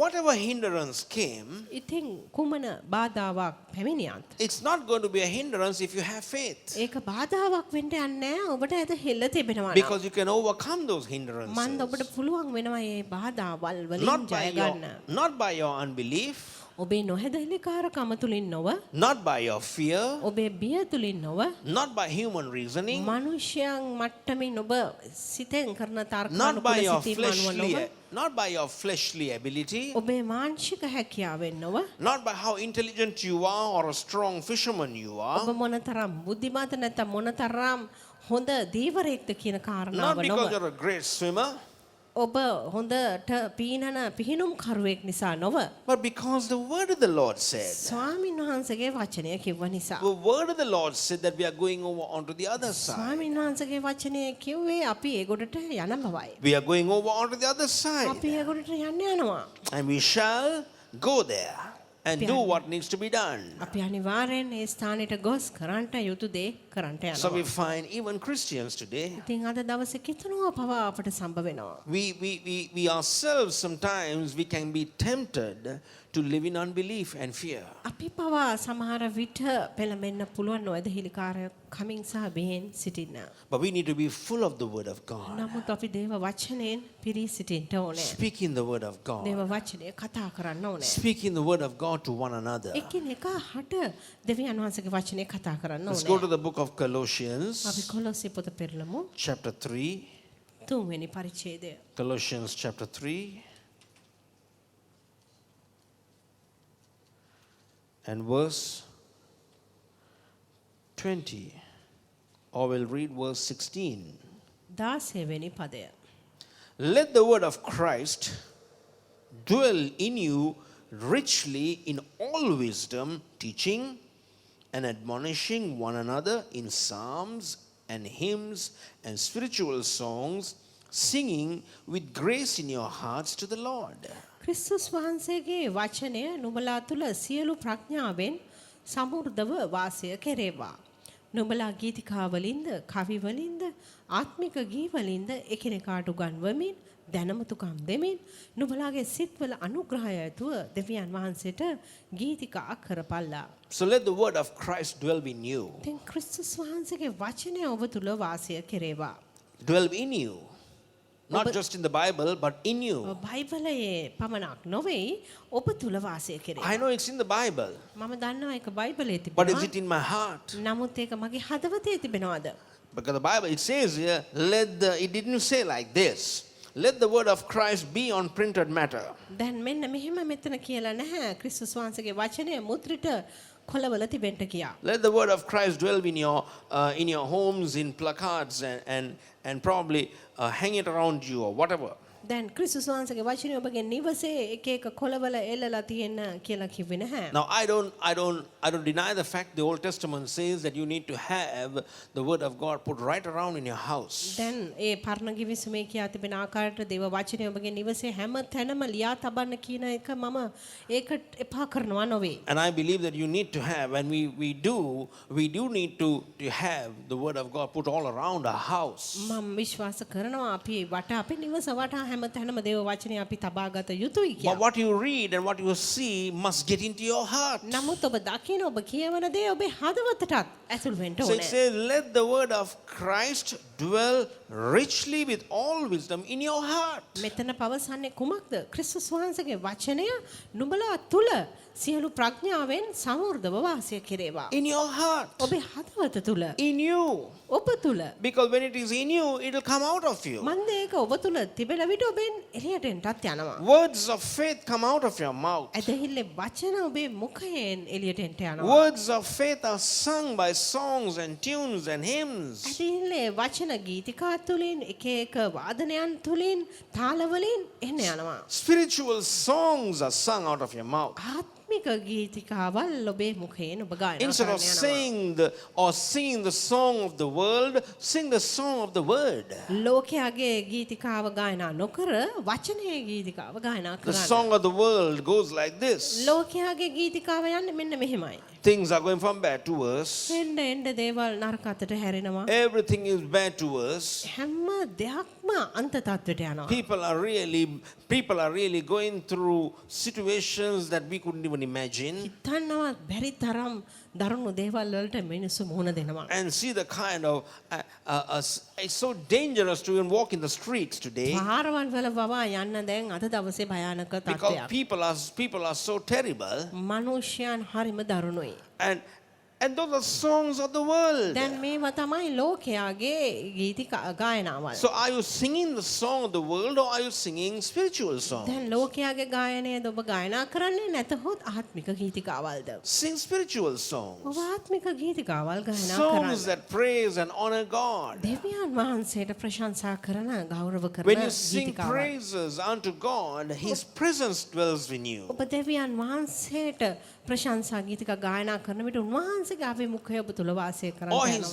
whatever hindrance came, ඉතින් කුමන බාධාවක් පැමිණියත් it's not going to be a hindrance if you have faith. ඒක බාධාවක් වෙන්න යන්නේ නැහැ. ඔබට ඇද හෙල්ල තිබෙනවා නම්. Because you can overcome those hindrances. මන්ද ඔබට පුළුවන් වෙනවා මේ බාධාවල් වලින් ජය ගන්න. Not by your unbelief. ඔබේ නොහැදහිලිකාරකම තුලින් නොව, Not by your fear. ඔබේ බිය තුලින් නොව, Not by human reasoning. මනුෂ්‍යයන් මට්ටමින් ඔබ සිතෙන් කරන Not by තර්කානුකූල your සිතීම් අනුව නොව, not by your fleshly ability. ඔබේ මානසික හැකියාවෙන් නොව, Not by how intelligent you are or a strong fisherman you are. ඔබ මොනතරම් බුද්ධිමත් නැත්නම් මොනතරම් හොඳ දීවරයෙක්ද කියන Not කාරණාව because නොව, you're a great swimmer. ඔබ හොඳට පීනන පිහිනුම් කරුවෙක් නිසා නොව, But because the word of the Lord said. ස්වාමීන් වහන්සේගේ වචනය කිව්ව නිසා. The word of the Lord said that we are going over onto the other side. ස්වාමීන් වහන්සේගේ වචනය කිව්වේ අපි ඒගොඩට යන බවයි. We are going over onto the other side. අපි ඒගොඩට යන්න යනවා. And we shall go there and do what needs to be done. අපි අනිවාර්යෙන් ඒ ස්ථානෙට ගොස් කරන්ට යුතු දේ කරන්ට So we යනවා. find even Christians today, ඉතින් අද දවසේ කිතුනවා පවා අපට සම්බ වෙනවා. we ourselves sometimes we can be tempted to live in unbelief and fear. අපි පවා සමහර විට පෙළඹෙන්න පුළුවන් නොඇදහිලිකාරය කමින් සහ බෙහෙන් සිටින්න. But we need to be full of the word of God. නමුත් අපි දේව වචනයෙන් පිරී සිටින්න ඕනේ. Speaking the word of දේව God. වචනය කතා කරන්න ඕනේ. Speaking the word of God to one another. එකිනෙකා හට දෙවියන් වහන්සේගේ වචනය කතා කරන්න Let's go to ඕනේ. the book of Colossians, අපි කොලොස්සේ පොත පෙරළමු. chapter 3. තුන්වෙනි පරිච්ඡේදය. Colossians chapter 3. And verse 20. Or we'll read verse 16. 16 වෙනි පදය. Let the word of Christ dwell in you richly in all wisdom, teaching and admonishing one another in psalms and hymns and spiritual songs, singing with grace in your hearts to the Lord. ක්‍රිස්තුස් වහන්සේගේ වචනය නුඹලා තුල සියලු ප්‍රඥාවෙන් සමෘද්ධව වාසය කෙරේවා. නුඹලා ගීතිකා වලින්ද, කවි වලින්ද, ආත්මික ගී වලින්ද එකිනෙකාට උගන්වමින්, දැනුමතුකම් දෙමින් නුඹලාගේ සිත්වල අනුග්‍රහය ඇතුව දෙවියන් වහන්සේට ගීතිකා කරපල්ලා. So let the word of Christ dwell in you. දැන් ක්‍රිස්තුස් වහන්සේගේ වචනය ඔබ තුල වාසය කෙරේවා. Dwell in you. Not just in the Bible, but in you. බයිබලයේ පමණක් නොවේ ඔබ තුල වාසය කෙරේ. I know it's in the Bible, මම දන්නවා ඒක බයිබලයේ but is තිබෙනවා. it in my heart? නමුත් ඒක මගේ හදවතේ තිබෙනවද? Because the Bible, it says here, it didn't say like this. Let the word of Christ be on printed matter. දැන් මෙන්න මෙහෙම මෙතන කියලා නැහැ. ක්‍රිස්තුස් වහන්සේගේ වචනය මුද්‍රිත කොළවල තිබෙන්න කියා. Let the word of Christ dwell in your homes, in placards, and probably hang it around you or whatever. දැන් ක්‍රිස්තුස් වහන්සේගේ වචනය ඔබගේ නිවසේ එක එක කොළවල එල්ලලා තියෙන්න කියලා කිව්වේ නැහැ. Now I don't deny the fact the Old Testament says that you need to have the word of God put right around in your house. දැන් ඒ පරණ කිවිසුමේ කියා තිබෙන ආකාරයට දේව වචනය ඔබගේ නිවසේ හැම තැනම ලියා තබන්න කියන එක මම ඒක එපා කරනවා නොවේ. And I believe that you need to have, and we do need to have the word of God put all around our house. මම විශ්වාස කරනවා අපි වටා අපේ නිවස වටා හැම තැනම දේව වචනය අපි තබාගත යුතුයි But කියලා. what you read and what you see must get into your heart. නමුත් ඔබ දකින ඔබ කියවන දේ ඔබේ හදවතටත් ඇතුල් වෙන්න So it ඕනේ. says, let the word of Christ dwell richly with all wisdom in your heart. මෙතන පවසන්නේ කුමක්ද? ක්‍රිස්තුස් වහන්සේගේ වචනය නුඹලා තුල සියලු ප්‍රඥාවෙන් සමෘද්ධව වාසය කෙරේවා. In your heart. ඔබේ හදවත තුල. In you. ඔබ තුල. Because when it is in you, it will come out of you. මන්ද ඒක ඔබ තුල තිබෙන විට ඔබෙන් එළියට එන්නත් යනවා. Words of faith come out of your mouth. ඇදහිල්ලේ වචන ඔබේ මුඛයෙන් එළියට එන්න යනවා. Words of faith are sung by songs and tunes and hymns. ඇදහිල්ලේ වචන ගීතිකා තුලින් එක එක වාදනයන් තුලින් තාල වලින් එන්න යනවා. Spiritual songs are sung out of your mouth. ආත්මික ගීතිකාවල් ඔබේ මුඛයෙන් ඔබ ගායනා Instead of කරන්න යනවා. singing the song of the world, sing the song of the word. ලෝකයාගේ ගීතිකාව ගායනා නොකර වචනයේ ගීතිකාව ගායනා The කරන්න. song of the world goes like this. ලෝකයාගේ ගීතිකාව යන්නේ මෙන්න මෙහෙමයි. Things are going from bad to worse. එන්න එන්න දේවල් නරක අතට හැරෙනවා. Everything is bad to worse. හැම දෙයක්ම අන්ත තත්ත්වයට යනවා. People are really going through situations that we couldn't even imagine. හිතන්නවත් බැරි තරම් දරුණු දේවල් වලට මිනිස්සු මුහුණ දෙනවා. And see the kind of it's so dangerous to even walk in the streets today පාරවල් වල බවා යන්න දැන් අද දවසේ භයානක because තත්ත්වයක්. people are so terrible. මනුෂ්‍යයන් හරිම දරුණුයි. And those are songs of the world. දැන් මේවා තමයි ලෝකයාගේ ගීතිකා ගායනාවල්. So are you singing the song of the world or are you singing spiritual songs? දැන් ලෝකයාගේ ගායනයද ඔබ ගායනා කරන්නේ නැතහොත් ආත්මික ගීතිකාවල්ද? Sing spiritual songs. ඔබ ආත්මික ගීතිකාවල් ගායනා Songs කරන්න. that praise and honor God. දෙවියන් වහන්සේට ප්‍රශංසා කරන ගෞරව කරන When you sing ගීතිකාවල්. praises unto God, His presence dwells in you. ඔබ දෙවියන් වහන්සේට ප්‍රශංසා ගීතිකා ගායනා කරන විට උන්වහන්සේගේ අභිමුඛය ඔබ තුල වාසය කරන්න Or යනවා. His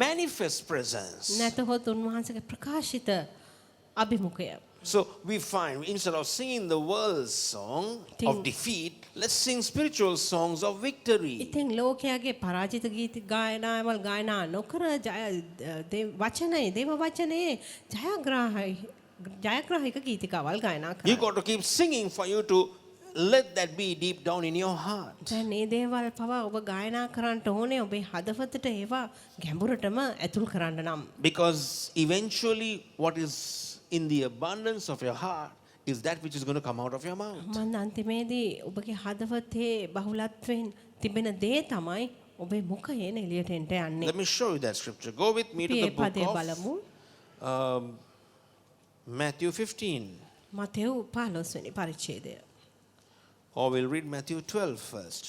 manifest presence. නැතහොත් උන්වහන්සේගේ ප්‍රකාශිත අභිමුඛය. So we find instead of singing the world's song of defeat, let's sing spiritual songs of victory. ඉතින් ලෝකයාගේ පරාජිත ගීත ගායනාවල් ගායනා නොකර වචනයේ දේව වචනයේ ජයග්‍රාහික ගීතිකාවල් ගායනා You කරන්න. got to keep singing for you to let that be deep down in your heart. දැන් මේ දේවල් පවා ඔබ ගායනා කරන්න ඕනේ ඔබේ හදවතට ඒවා ගැඹුරටම ඇතුල් කරන්න නම්. Because eventually what is in the abundance of your heart is that which is going to come out of your mouth. මම අන්තිමේදී ඔබගේ හදවතේ බහුලත්වයෙන් තිබෙන දේ තමයි ඔබේ මුඛයෙන් එළියට එන්න යන්නේ. Let me show you that scripture. Go with me to the book පදේ බලමු. of Matthew 15. මතෙව් 15 වෙනි පරිච්ඡේදය. Or we'll read Matthew 12 first.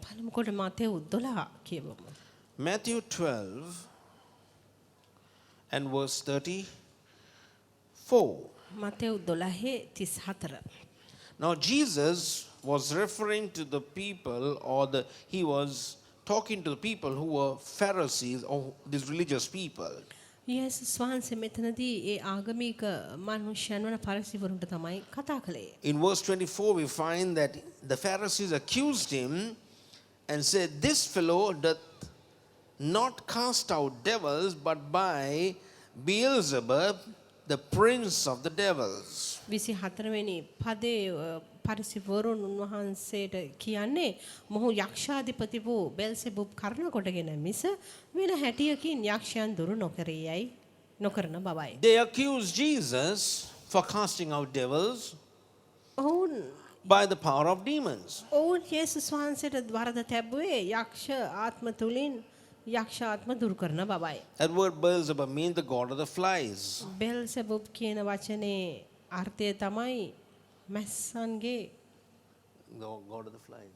පළමු කොට Matthew 12 කියවමු. Matthew 12 and verse 34. Matthew 12:34. Now Jesus was referring to the people he was talking to the people who were Pharisees or these religious people. යේසුස් වහන්සේ මෙතනදී ඒ ආගමික මිනිස්යන් වන පරිසීවරුන්ට තමයි කතා කළේ. In verse 24 we find that the Pharisees accused him and said, "This fellow doth not cast out devils but by Beelzebub, the prince of the devils." 24 වෙනි පදේ පරිසීවරුන් උන්වහන්සේට කියන්නේ මොහු යක්ෂාධිපති වූ බෙල්සෙබුබ් කර්ණ කොටගෙන මිස වෙන හැටියකින් යක්ෂයන් දුරු නොකරන බවයි. They accused Jesus for casting out devils ඔවුන් by the power of demons. යේසුස් වහන්සේට වරද තැබුවේ යක්ෂ ආත්ම තුලින් යක්ෂ ආත්ම දුරු කරන බවයි. That word Beelzebub means the god of the flies. බෙල්සෙබුබ් කියන වචනේ අර්ථය තමයි මැස්සන්ගේ The god of the flies.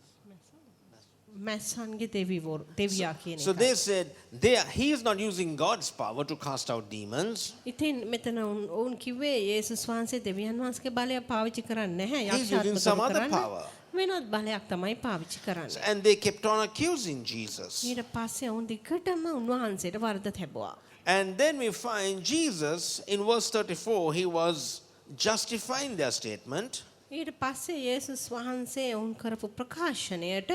මැස්සන්ගේ දෙවියා කියන So එක. they said he is not using God's power to cast out demons. ඉතින් මෙතන ඔවුන් කිව්වේ යේසුස් වහන්සේ දෙවියන් වහන්සේගේ බලය පාවිච්චි කරන්නේ නැහැ He's යක්ෂ using ආත්ම some දුරු other කරන්න. power. වෙනත් බලයක් තමයි පාවිච්චි කරන්නේ. And they kept on accusing Jesus. ඊට පස්සේ ඔවුන් දිගටම උන්වහන්සේට වරද තැබුවා. And then we find Jesus in verse 34, he was justifying their statement. ඊට පස්සේ යේසුස් වහන්සේ ඔවුන් කරපු ප්‍රකාශනයට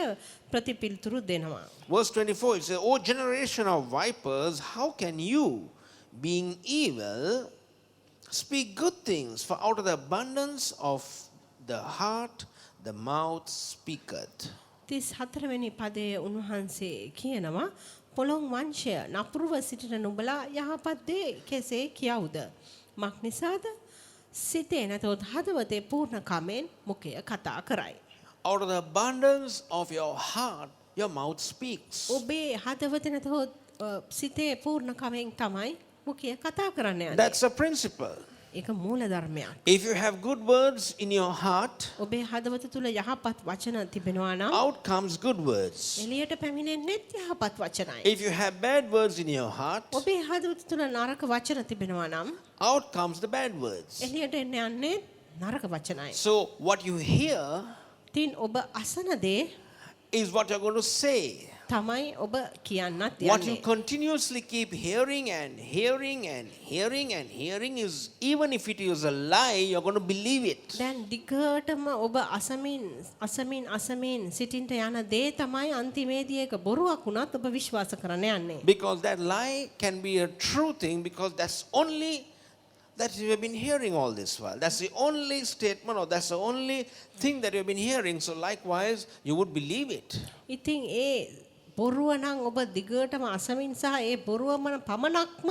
ප්‍රතිපිළිතුරු දෙනවා. Verse 24, it says, "O generation of vipers, how can you, being evil, speak good things? For out of the abundance of the heart, the mouth speaketh." 34 වෙනි පදයේ උන්වහන්සේ කියනවා පොළොන් වංශය නපුරුව සිටින නුඹලා යහපත් දේ කෙසේ කියවුද? මක් නිසාද? සිතේ නැතොත් හදවතේ පූර්ණ කමෙන් මුඛය කතා කරයි. Out of the abundance of your heart, your mouth speaks. ඔබේ හදවතේ නැතොත් සිතේ පූර්ණ කමෙන් තමයි මුඛය කතා කරන්න යන්නේ. That's a principle. ඒක මූල ධර්මයක්. If you have good words in your heart, ඔබේ හදවත තුල යහපත් වචන තිබෙනවා නම් out comes good words. එළියට පැමිණෙන්නේත් යහපත් වචනයි. If you have bad words in your heart, ඔබේ හදවත තුල නරක වචන තිබෙනවා නම් out comes the bad words. එළියට එන්න යන්නේ නරක වචනයි. So what you hear තින් ඔබ අසන දේ is what you're going to say. තමයි ඔබ කියන්නත් What you යන්නේ. continuously keep hearing and hearing and hearing and hearing is, even if it is a lie, you're going to believe it. දැන් දිගටම ඔබ අසමින් සිටින්ට යන දේ තමයි අන්තිමේදී ඒක බොරුවක් වුණත් ඔබ විශ්වාස කරන්න යන්නේ. Because that lie can be a true thing, because that's only that you have been hearing all this while. That's the only statement, or that's the only thing that you've been hearing. So likewise, you would believe it. ඉතින් ඒ බොරුව නම් ඔබ දිගටම අසමින් සහ ඒ බොරුවම පමණක්ම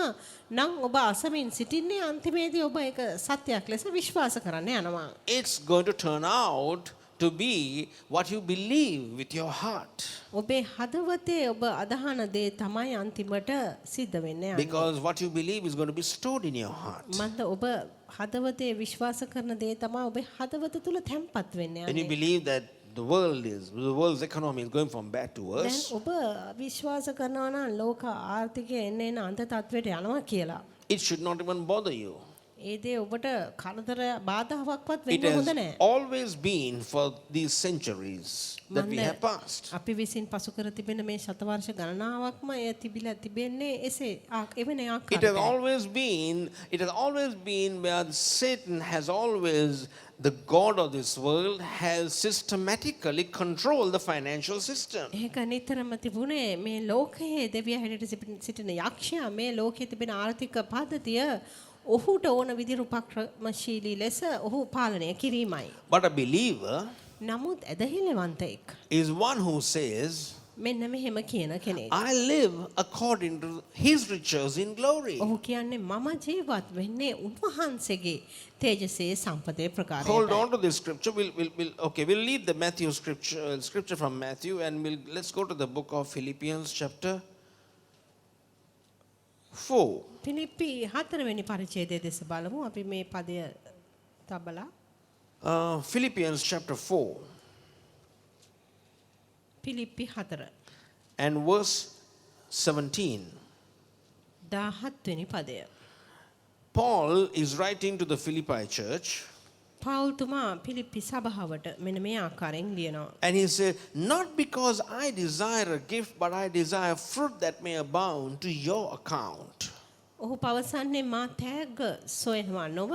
නම් ඔබ අසමින් සිටින්නේ අන්තිමේදී ඔබ ඒක සත්‍යයක් ලෙස විශ්වාස කරන්න යනවා. It's going to turn out to be what you believe with your heart. ඔබේ හදවතේ ඔබ අදහන දේ තමයි අන්තිමට සිද්ධ වෙන්නේ යන්නේ. Because what you believe is going to be stored in your heart. මන්ද ඔබ හදවතේ විශ්වාස කරන දේ තමයි ඔබේ හදවත තුල තැම්පත් වෙන්නේ When you යන්නේ. believe that the world's economy is going from bad to දැන් worse, ඔබ විශ්වාස කරනවා නම් ලෝක ආර්ථිකය එන්න අන්ත තත්වයට යනවා කියලා. it should not even bother you. ඒ දේ ඔබට කරදර බාධාවක්වත් It වෙන්න හොඳ has නැහැ. always been for these centuries that we have passed. අපි විසින් පසු කර තිබෙන මේ ශතවර්ෂ ගණනාවක්ම එය තිබිලා තිබෙන්නේ එසේ එවැනි It has ආකාරයකට. always been where Satan has always, the God of this world, has systematically controlled the financial system. ඒක නිතරම තිබුණේ මේ ලෝකයේ දෙවිය හැටියට සිටින යක්ෂයා මේ ලෝකයේ තිබෙන ආර්ථික පද්ධතිය ඔහුට ඕන විදිහට උපක්‍රමශීලී ලෙස ඔහු පාලනය කිරීමයි. But a believer නමුත් ඇදහිල්ලවන්තයෙක් is one who says, මෙන්න මෙහෙම කියන කෙනෙක්. I live according to his riches in glory. ඔහු කියන්නේ මම ජීවත් වෙන්නේ උන්වහන්සේගේ තේජසේ සම්පතේ Hold ප්‍රකාරයට. on to this scripture. We'll leave the Matthew scripture from Matthew, and let's go to the book of Philippians chapter 4. පිලිප්පි 4 වෙනි පරිච්ඡේදයේ දෙස බලමු. අපි මේ පදය තබලා Philippians chapter 4 පිලිප්පි 4 and verse 17. 17 වෙනි පදය. Paul is writing to the Philippi church, පවුල් තුමා පිලිප්පි සභාවට මෙන්න මේ ආකාරයෙන් ලියනවා. and he said, not because I desire a gift, but I desire fruit that may abound to your account. ඔහු පවසන්නේ මා තෑග්ග සොයනවා නොව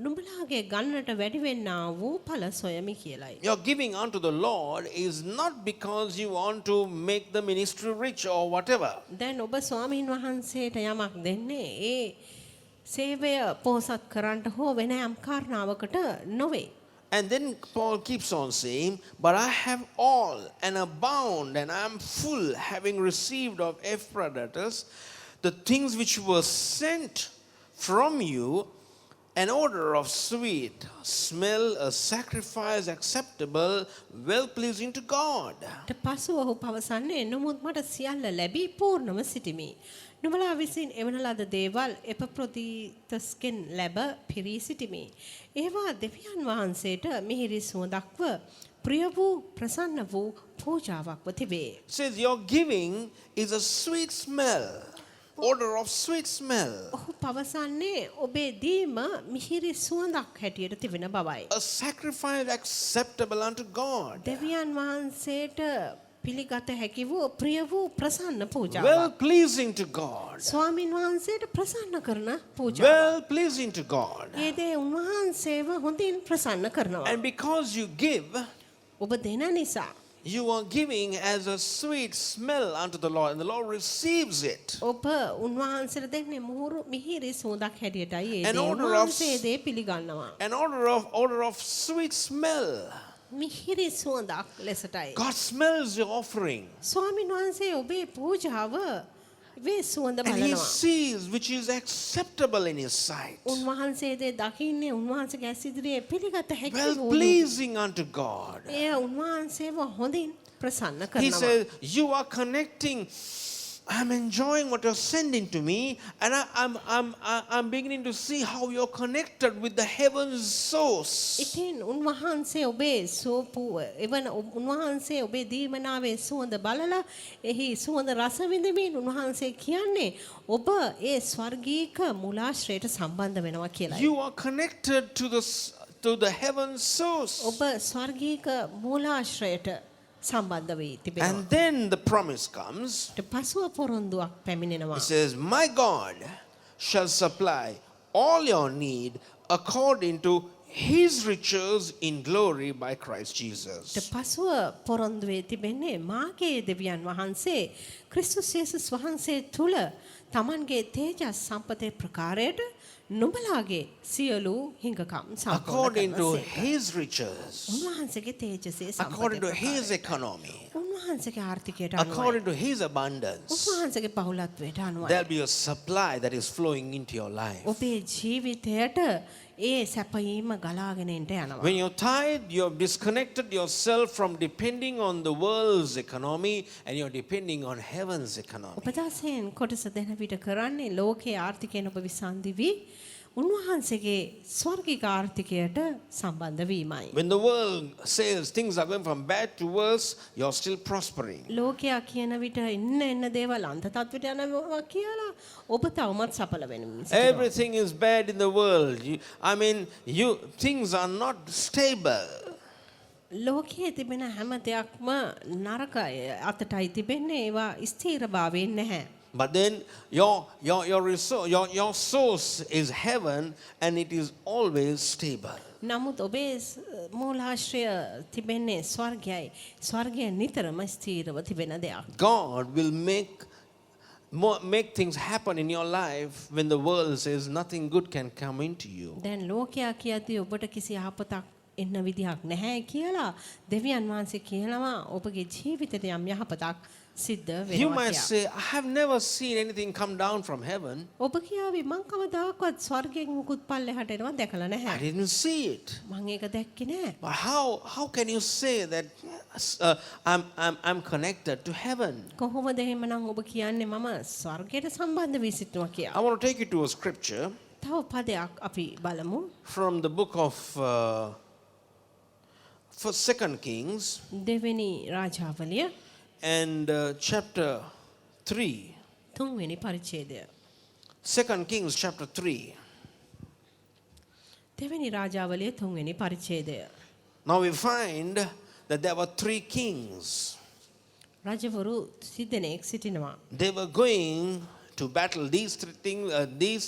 නුඹලාගේ ගන්නට වැඩි වෙන්නා වූ ඵල සොයමි කියලයි. Your giving unto the Lord is not because you want to make the ministry rich or whatever. දැන් ඔබ ස්වාමීන් වහන්සේට යමක් දෙන්නේ ඒ සේවය පොහොසත් කරන්නට හෝ වෙන යම් කාරණාවකට නොවේ. And then Paul keeps on saying, but I have all and abound, and I am full, having received of Epaphroditus the things which were sent from you, an odor of sweet smell, a sacrifice acceptable, well pleasing to God. ඊට පසු ඔහු පවසන්නේ නමුත් මට සියල්ල ලැබී පූර්ණව සිටිමි. නුඹලා විසින් එවන ලද දේවල් එපප්‍රොදීතස්ගෙන් ලැබ පිරී සිටිමි. ඒවා දෙවියන් වහන්සේට මිහිරි සුවඳක්ව ප්‍රිය වූ ප්‍රසන්න වූ පූජාවක්ව තිබේ. Says your giving is a sweet smell, odor of sweet smell, ඔහු පවසන්නේ ඔබේ දීම මිහිරි සුවඳක් හැටියට තිබෙන බවයි. a sacrifice acceptable unto God, දෙවියන් වහන්සේට පිළිගත හැකි වූ ප්‍රිය වූ ප්‍රසන්න well පූජාවක්. pleasing to God, ස්වාමින් වහන්සේට ප්‍රසන්න කරන පූජාවක්. well pleasing to God. ඒ දේ උන්වහන්සේව හොඳින් ප්‍රසන්න කරනවා. And because you give, ඔබ දෙන නිසා you are giving as a sweet smell unto the Lord, and the Lord receives it. ඔබ උන්වහන්සේට දෙන්නේ මිහිරි සුවඳක් හැටියටයි ඒ An දේ odor of- උන්වහන්සේ දේ පිළිගන්නවා. An odor of sweet smell. මිහිරි සුවඳක් ලෙසටයි. God smells your offering. ස්වාමීන් වහන්සේ ඔබේ පූජාව වේ සුවඳ And He බලනවා. sees which is acceptable in His sight. උන්වහන්සේ දේ දකින්නේ උන්වහන්සේගේ ඇස් ඉදිරියේ පිළිගත හැකි Well වූ pleasing unto God. එය උන්වහන්සේව හොඳින් ප්‍රසන්න He කරනවා. says, you are connecting. I'm enjoying what you're sending to me, and I'm beginning to see how you're connected with the heaven's source. ඉතින් උන්වහන්සේ ඔබේ සෝපුව එවන උන්වහන්සේ ඔබේ දීමනාවේ සුවඳ බලලා එහි සුවඳ රස විඳමින් උන්වහන්සේ කියන්නේ ඔබ ඒ ස්වර්ගීක මූලාශ්‍රයට සම්බන්ධ වෙනවා කියලායි. You are connected to the heaven's source. ඔබ ස්වර්ගීක මූලාශ්‍රයට සම්බන්ධ වී තිබෙනවා. And then the promise comes. ඊට පසුව පොරොන්දුවක් පැමිණෙනවා. It says, my God shall supply all your need according to His riches in glory by Christ Jesus. ඊට පසුව පොරොන්දුවේ තිබෙන්නේ මාගේ දෙවියන් වහන්සේ ක්‍රිස්තුස් යේසුස් වහන්සේ තුල තමන්ගේ තේජස් සම්පතේ ප්‍රකාරයට නුඹලාගේ සියලු හිඟකම් සම්පූර්ණ According to කරනසේක. His riches. උන්වහන්සේගේ තේජසේ According to සම්පතේ His ප්‍රකාරයට. economy. උන්වහන්සේගේ ආර්ථිකයට අනුවයි. According to His abundance. උන්වහන්සේගේ පහුලත්වයට අනුවයි. There'll be a supply that is flowing into your life. ඔබේ ජීවිතයට ඒ සැපයීම ගලාගෙන එන්න යනවා. When you're tired, you've disconnected yourself from depending on the world's economy and you're depending on heaven's economy. ඔබ දාසයෙන් කොටස දෙන විට කරන්නේ ලෝකයේ ආර්ථිකයෙන් ඔබ විසන්දි වී උන්වහන්සේගේ ස්වර්ගික ආර්ථිකයට සම්බන්ධ වීමයි. When the world says things are going from bad to worse, you're still prospering. ලෝකයා කියන විට එන්න දේවල් අන්ත තත්ත්වයට යනවා කියලා ඔබ තවමත් සඵල වෙමින් සිටිනවා. Everything is bad in the world. Things are not stable. ලෝකයේ තිබෙන හැම දෙයක්ම නරකයි අතටයි තිබෙන්නේ ඒවා ස්ථිරභාවයෙන් නැහැ. But then your source is heaven and it is always stable. නමුත් ඔබේ මූලාශ්‍රය තිබෙන්නේ ස්වර්ගයයි. ස්වර්ගය නිතරම ස්ථිරව තිබෙන දෙයක්. God will make things happen in your life when the world says nothing good can come into you. දැන් ලෝකයා කියද්දී ඔබට කිසි යහපතක් එන්න විදිහක් නැහැ කියලා දෙවියන් වහන්සේ කියනවා ඔබගේ ජීවිතයට යම් යහපතක් සිද්ධ You වෙනවා might කියලා. say, I have never seen anything come down from heaven. ඔබ කියාවි මං කවදාකවත් ස්වර්ගයෙන් මුකුත් පල්ලෙහාට එනවා දැකලා I නැහැ. didn't see it. මං ඒක දැක්කේ නැහැ. But how can you say that I'm connected to heaven? කොහොමද එහෙමනම් ඔබ කියන්නේ මම ස්වර්ගයට සම්බන්ධ වී සිටිනවා කියලා. I want to take you to a scripture තව පදයක් අපි බලමු. from the book of for 2 Kings දෙවෙනි රාජාවලිය and chapter 3. තුන්වෙනි පරිච්ඡේදය. 2 Kings chapter 3. දෙවෙනි රාජාවලිය තුන්වෙනි පරිච්ඡේදය. Now we find that there were 3 kings. රජවරු සිදෙනෙක් සිටිනවා. They were going to battle. These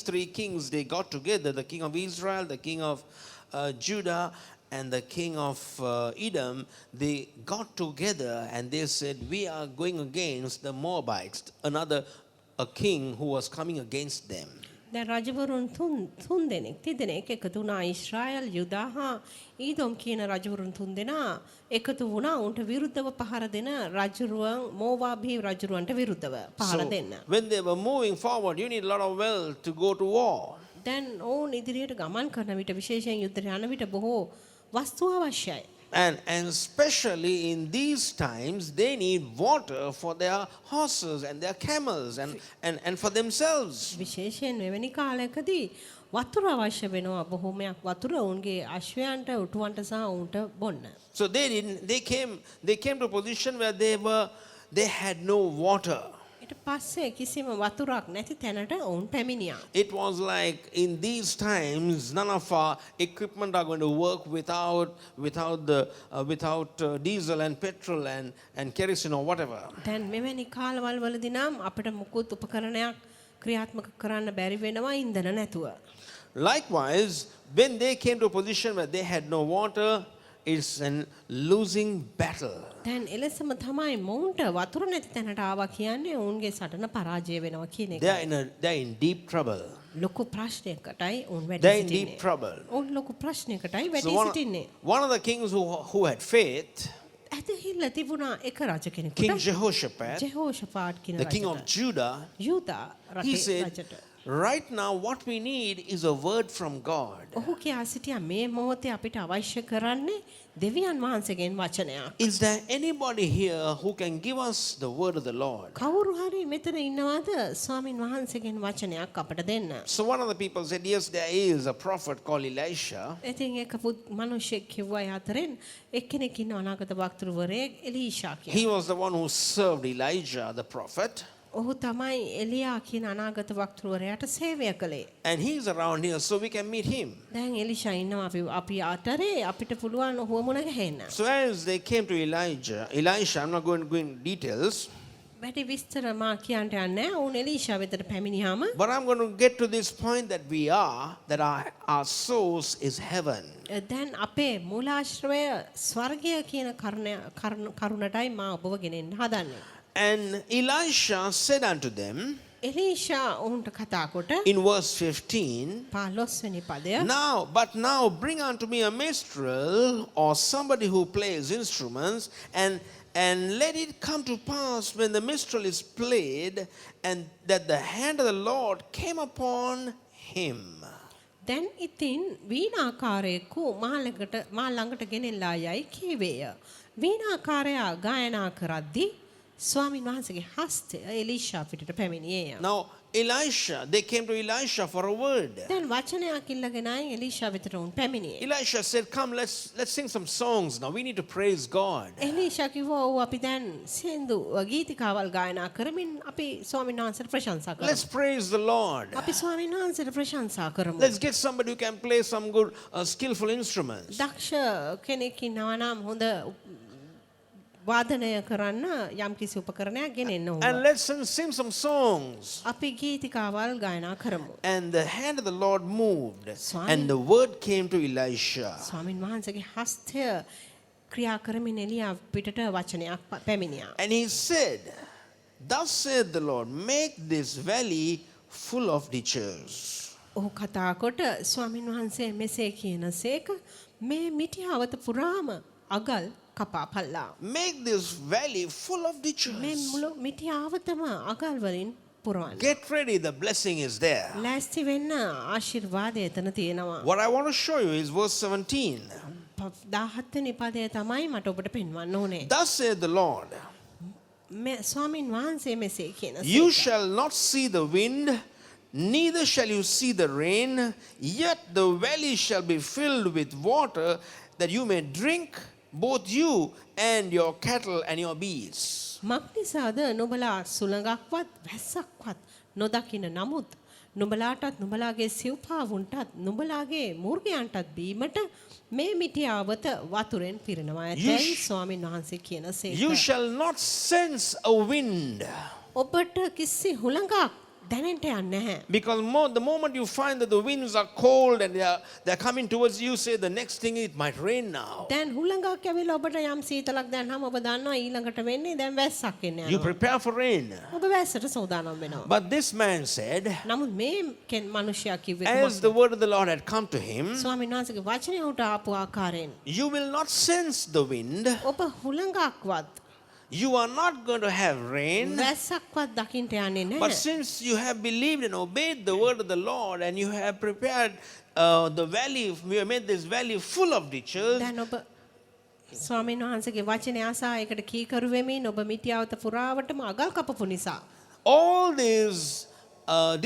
three kings, they got together, the king of Israel, the king of Judah, and the king of Edom. They got together and they said, we are going against the Moabites, a king who was coming against them. දැන් රජවරුන් තුන් දෙනෙක් තිදෙනෙක් එකතු වුණා. ඊශ්‍රායල් යුදා හා ඊදොම් කියන රජවරුන් තුන්දෙනා එකතු වුණා උන්ට විරුද්ධව පහර දෙන රජුරුවන් මෝවාබී රජුරුවන්ට විරුද්ධව පහර දෙන්න. When they were moving forward, you need a lot of wealth to go to war. දැන් ඔවුන් ඉදිරියට ගමන් කරන විට විශේෂයෙන් යුද්ධයට යන විට බොහෝ වස්තු අවශ්‍යයි. And especially in these times, they need water for their horses and their camels and for themselves. විශේෂයෙන් මෙවැනි කාලයකදී වතුර අවශ්‍ය වෙනවා. බොහෝමයක් වතුර ඔවුන්ගේ අශ්වයන්ට උටුවන්ට සහ ඔවුන්ට බොන්න. So they came to a position where they had no water. ඊට පස්සේ කිසිම වතුරක් නැති තැනට ඔවුන් පැමිණියා. It was like in these times, none of our equipment are going to work without diesel and petrol and kerosene or whatever. දැන් මෙවැනි කාලවල වලදී නම් අපිට මුකුත් උපකරණයක් ක්‍රියාත්මක කරන්න බැරි වෙනවා ඉන්ධන නැතුව. Likewise, when they came to a position where they had no water, it's a losing battle. දැන් එලෙසම තමයි මොවුන්ට වතුර නැති තැනට ආවා කියන්නේ ඔවුන්ගේ සටන පරාජය වෙනවා කියන එක. They're in deep trouble. ලොකු ප්‍රශ්නයකටයි ඔවුන් වැඩි They're in deep සිටින්නේ. trouble. ඔවුන් ලොකු ප්‍රශ්නයකටයි වැඩි So සිටින්නේ. one of the kings who had faith, ඇදහිල්ල තිබුණා එක රජ King කෙනෙකුට. Jehoshaphat, ජෙහෝෂාපාට් කියන the king of රජට. Judah, යූදා he රටේ said, රජට. right now what we need is a word from God. ඔහු කියා සිටියා මේ මොහොතේ අපිට අවශ්‍ය කරන්නේ දෙවියන් වහන්සේගෙන් වචනයක්. Is there anybody here who can give us the word of the Lord? කවුරු හරි මෙතන ඉන්නවද ස්වාමින් වහන්සේගෙන් වචනයක් අපට දෙන්න? So one of the people said, yes, there is a prophet called Elisha. ඉතින් එක මිනිහෙක් කිව්වා ඒ අතරින් එක්කෙනෙක් ඉන්න අනාගත වක්තෘවරයෙක් එලීෂා කියලා. He was the one who served Elijah, the prophet. ඔහු තමයි එලියා කියන අනාගත වක්තෘවරයාට සේවය කළේ. And he's around here, so we can meet him. දැන් එලිෂා ඉන්නවා අපි අතරේ අපිට පුළුවන් ඔහුව මුණ ගැහෙන්න. So as they came to Elisha, I'm not going to go into details, වැඩි විස්තර මා කියන්න යන්නේ නැහැ. ඔවුන් එලිෂා වෙතට පැමිණියාම but I'm going to get to this point that our source is heaven. දැන් අපේ මූලාශ්‍රය ස්වර්ගය කියන කරුණටයි මා ඔබව ගෙනෙන්න හදන්නේ. And Elisha said unto them, එලීෂා ඔවුන්ට කතා කොට in verse 15, 15 වෙනි පදය now bring unto me a minstrel or somebody who plays instruments, and let it come to pass when the minstrel is played, and that the hand of the Lord came upon him. දැන් ඉතින් වීණාකාරයෙකු මා ළඟට ගෙනෙල්ලා යයි කීවේය. වීණාකාරයා ගායනා කරද්දී ස්වාමීන් වහන්සේගේ හස්තය එලීෂා පිටට පැමිණියේය. Now they came to Elisha for a word. දැන් වචනයක් ඉල්ලගෙනයි එලීෂා වෙතට උන් පැමිණියේ. Elisha said, come, let's sing some songs now. We need to praise God. එලීෂා කිව්වා ඔව් අපි දැන් සින්දු ගීතිකාවල් ගායනා කරමින් අපි ස්වාමීන් වහන්සේට ප්‍රශංසා කරමු. Let's praise the Lord. අපි ස්වාමීන් වහන්සේට ප්‍රශංසා කරමු. Let's get somebody who can play some good skillful instruments. දක්ෂ කෙනෙක් ඉන්නවා නම් හොඳ වාදනය කරන්න යම්කිසි උපකරණයක් ගෙනෙන්න ඕන. And let's sing some songs. අපි ගීතිකාවල් ගායනා කරමු. And the hand of the Lord moved, and the word came to Elisha. ස්වාමීන් වහන්සේගේ හස්තය ක්‍රියා කරමින් එලියා පිටට වචනයක් පැමිණියා. And he said, thus saith the Lord, make this valley full of ditches. ඔහු කතා කොට ස්වාමීන් වහන්සේ මෙසේ කියනසේක මේ මිටිහවත පුරාම අගල් කපාපල්ලා. Make this valley full of ditches. මේ මුළු මිටිහවතම අගල් වලින් පුරවන්න. Get ready, the blessing is there. ලෑස්ති වෙන්න ආශිර්වාදය එතන තියෙනවා. What I want to show you is verse 17. 17 වෙනි පදය තමයි මට ඔබට පෙන්වන්න ඕනේ. Thus saith the Lord, ස්වාමීන් වහන්සේ මෙසේ කියනසේක. you shall not see the wind, neither shall you see the rain, yet the valley shall be filled with water, that you may drink, both you and your cattle and your beasts. මක්නිසාද නුඹලා සුළඟක්වත් වැස්සක්වත් නොදකින නමුත් නුඹලාටත් නුඹලාගේ සිව්පාවුන්ටත් නුඹලාගේ මූර්ගයන්ටත් බීමට මේ මිටියාවත වතුරෙන් පිරෙනවා ඇතැයි ස්වාමීන් වහන්සේ කියනසේක. You shall not sense a wind. ඔබට කිසි හුළඟක් දැනෙන්න යන්නේ නැහැ. Because the moment you find that the winds are cold and they're coming towards you, say the next thing it might rain now. දැන් හුළඟක් ඇවිල්ලා ඔබට යම් සීතලක් දැනනම ඔබ දන්නවා ඊළඟට වෙන්නේ දැන් වැස්සක් එන්න You යනවා. prepare for rain. ඔබ වැස්සට සූදානම් වෙනවා. But this man said, නමුත් මේ මිනිසයා කිව්වේ as the word of the Lord had come to him, ස්වාමීන් වහන්සේගේ වචනය උට ආපු ආකාරයෙන් you will not sense the wind. ඔබ හුළඟක්වත් You are not going to have rain. වැස්සක්වත් දකින්න යන්නේ But නැහැ. since you have believed and obeyed the word of the Lord, and you have prepared the valley, we have made this valley full of ditches. දැන් ඔබ ස්වාමීන් වහන්සේගේ වචනය අසා ඒකට කීකරු වෙමින් ඔබ මිටියාවත පුරාවටම අගල් කපපු නිසා All these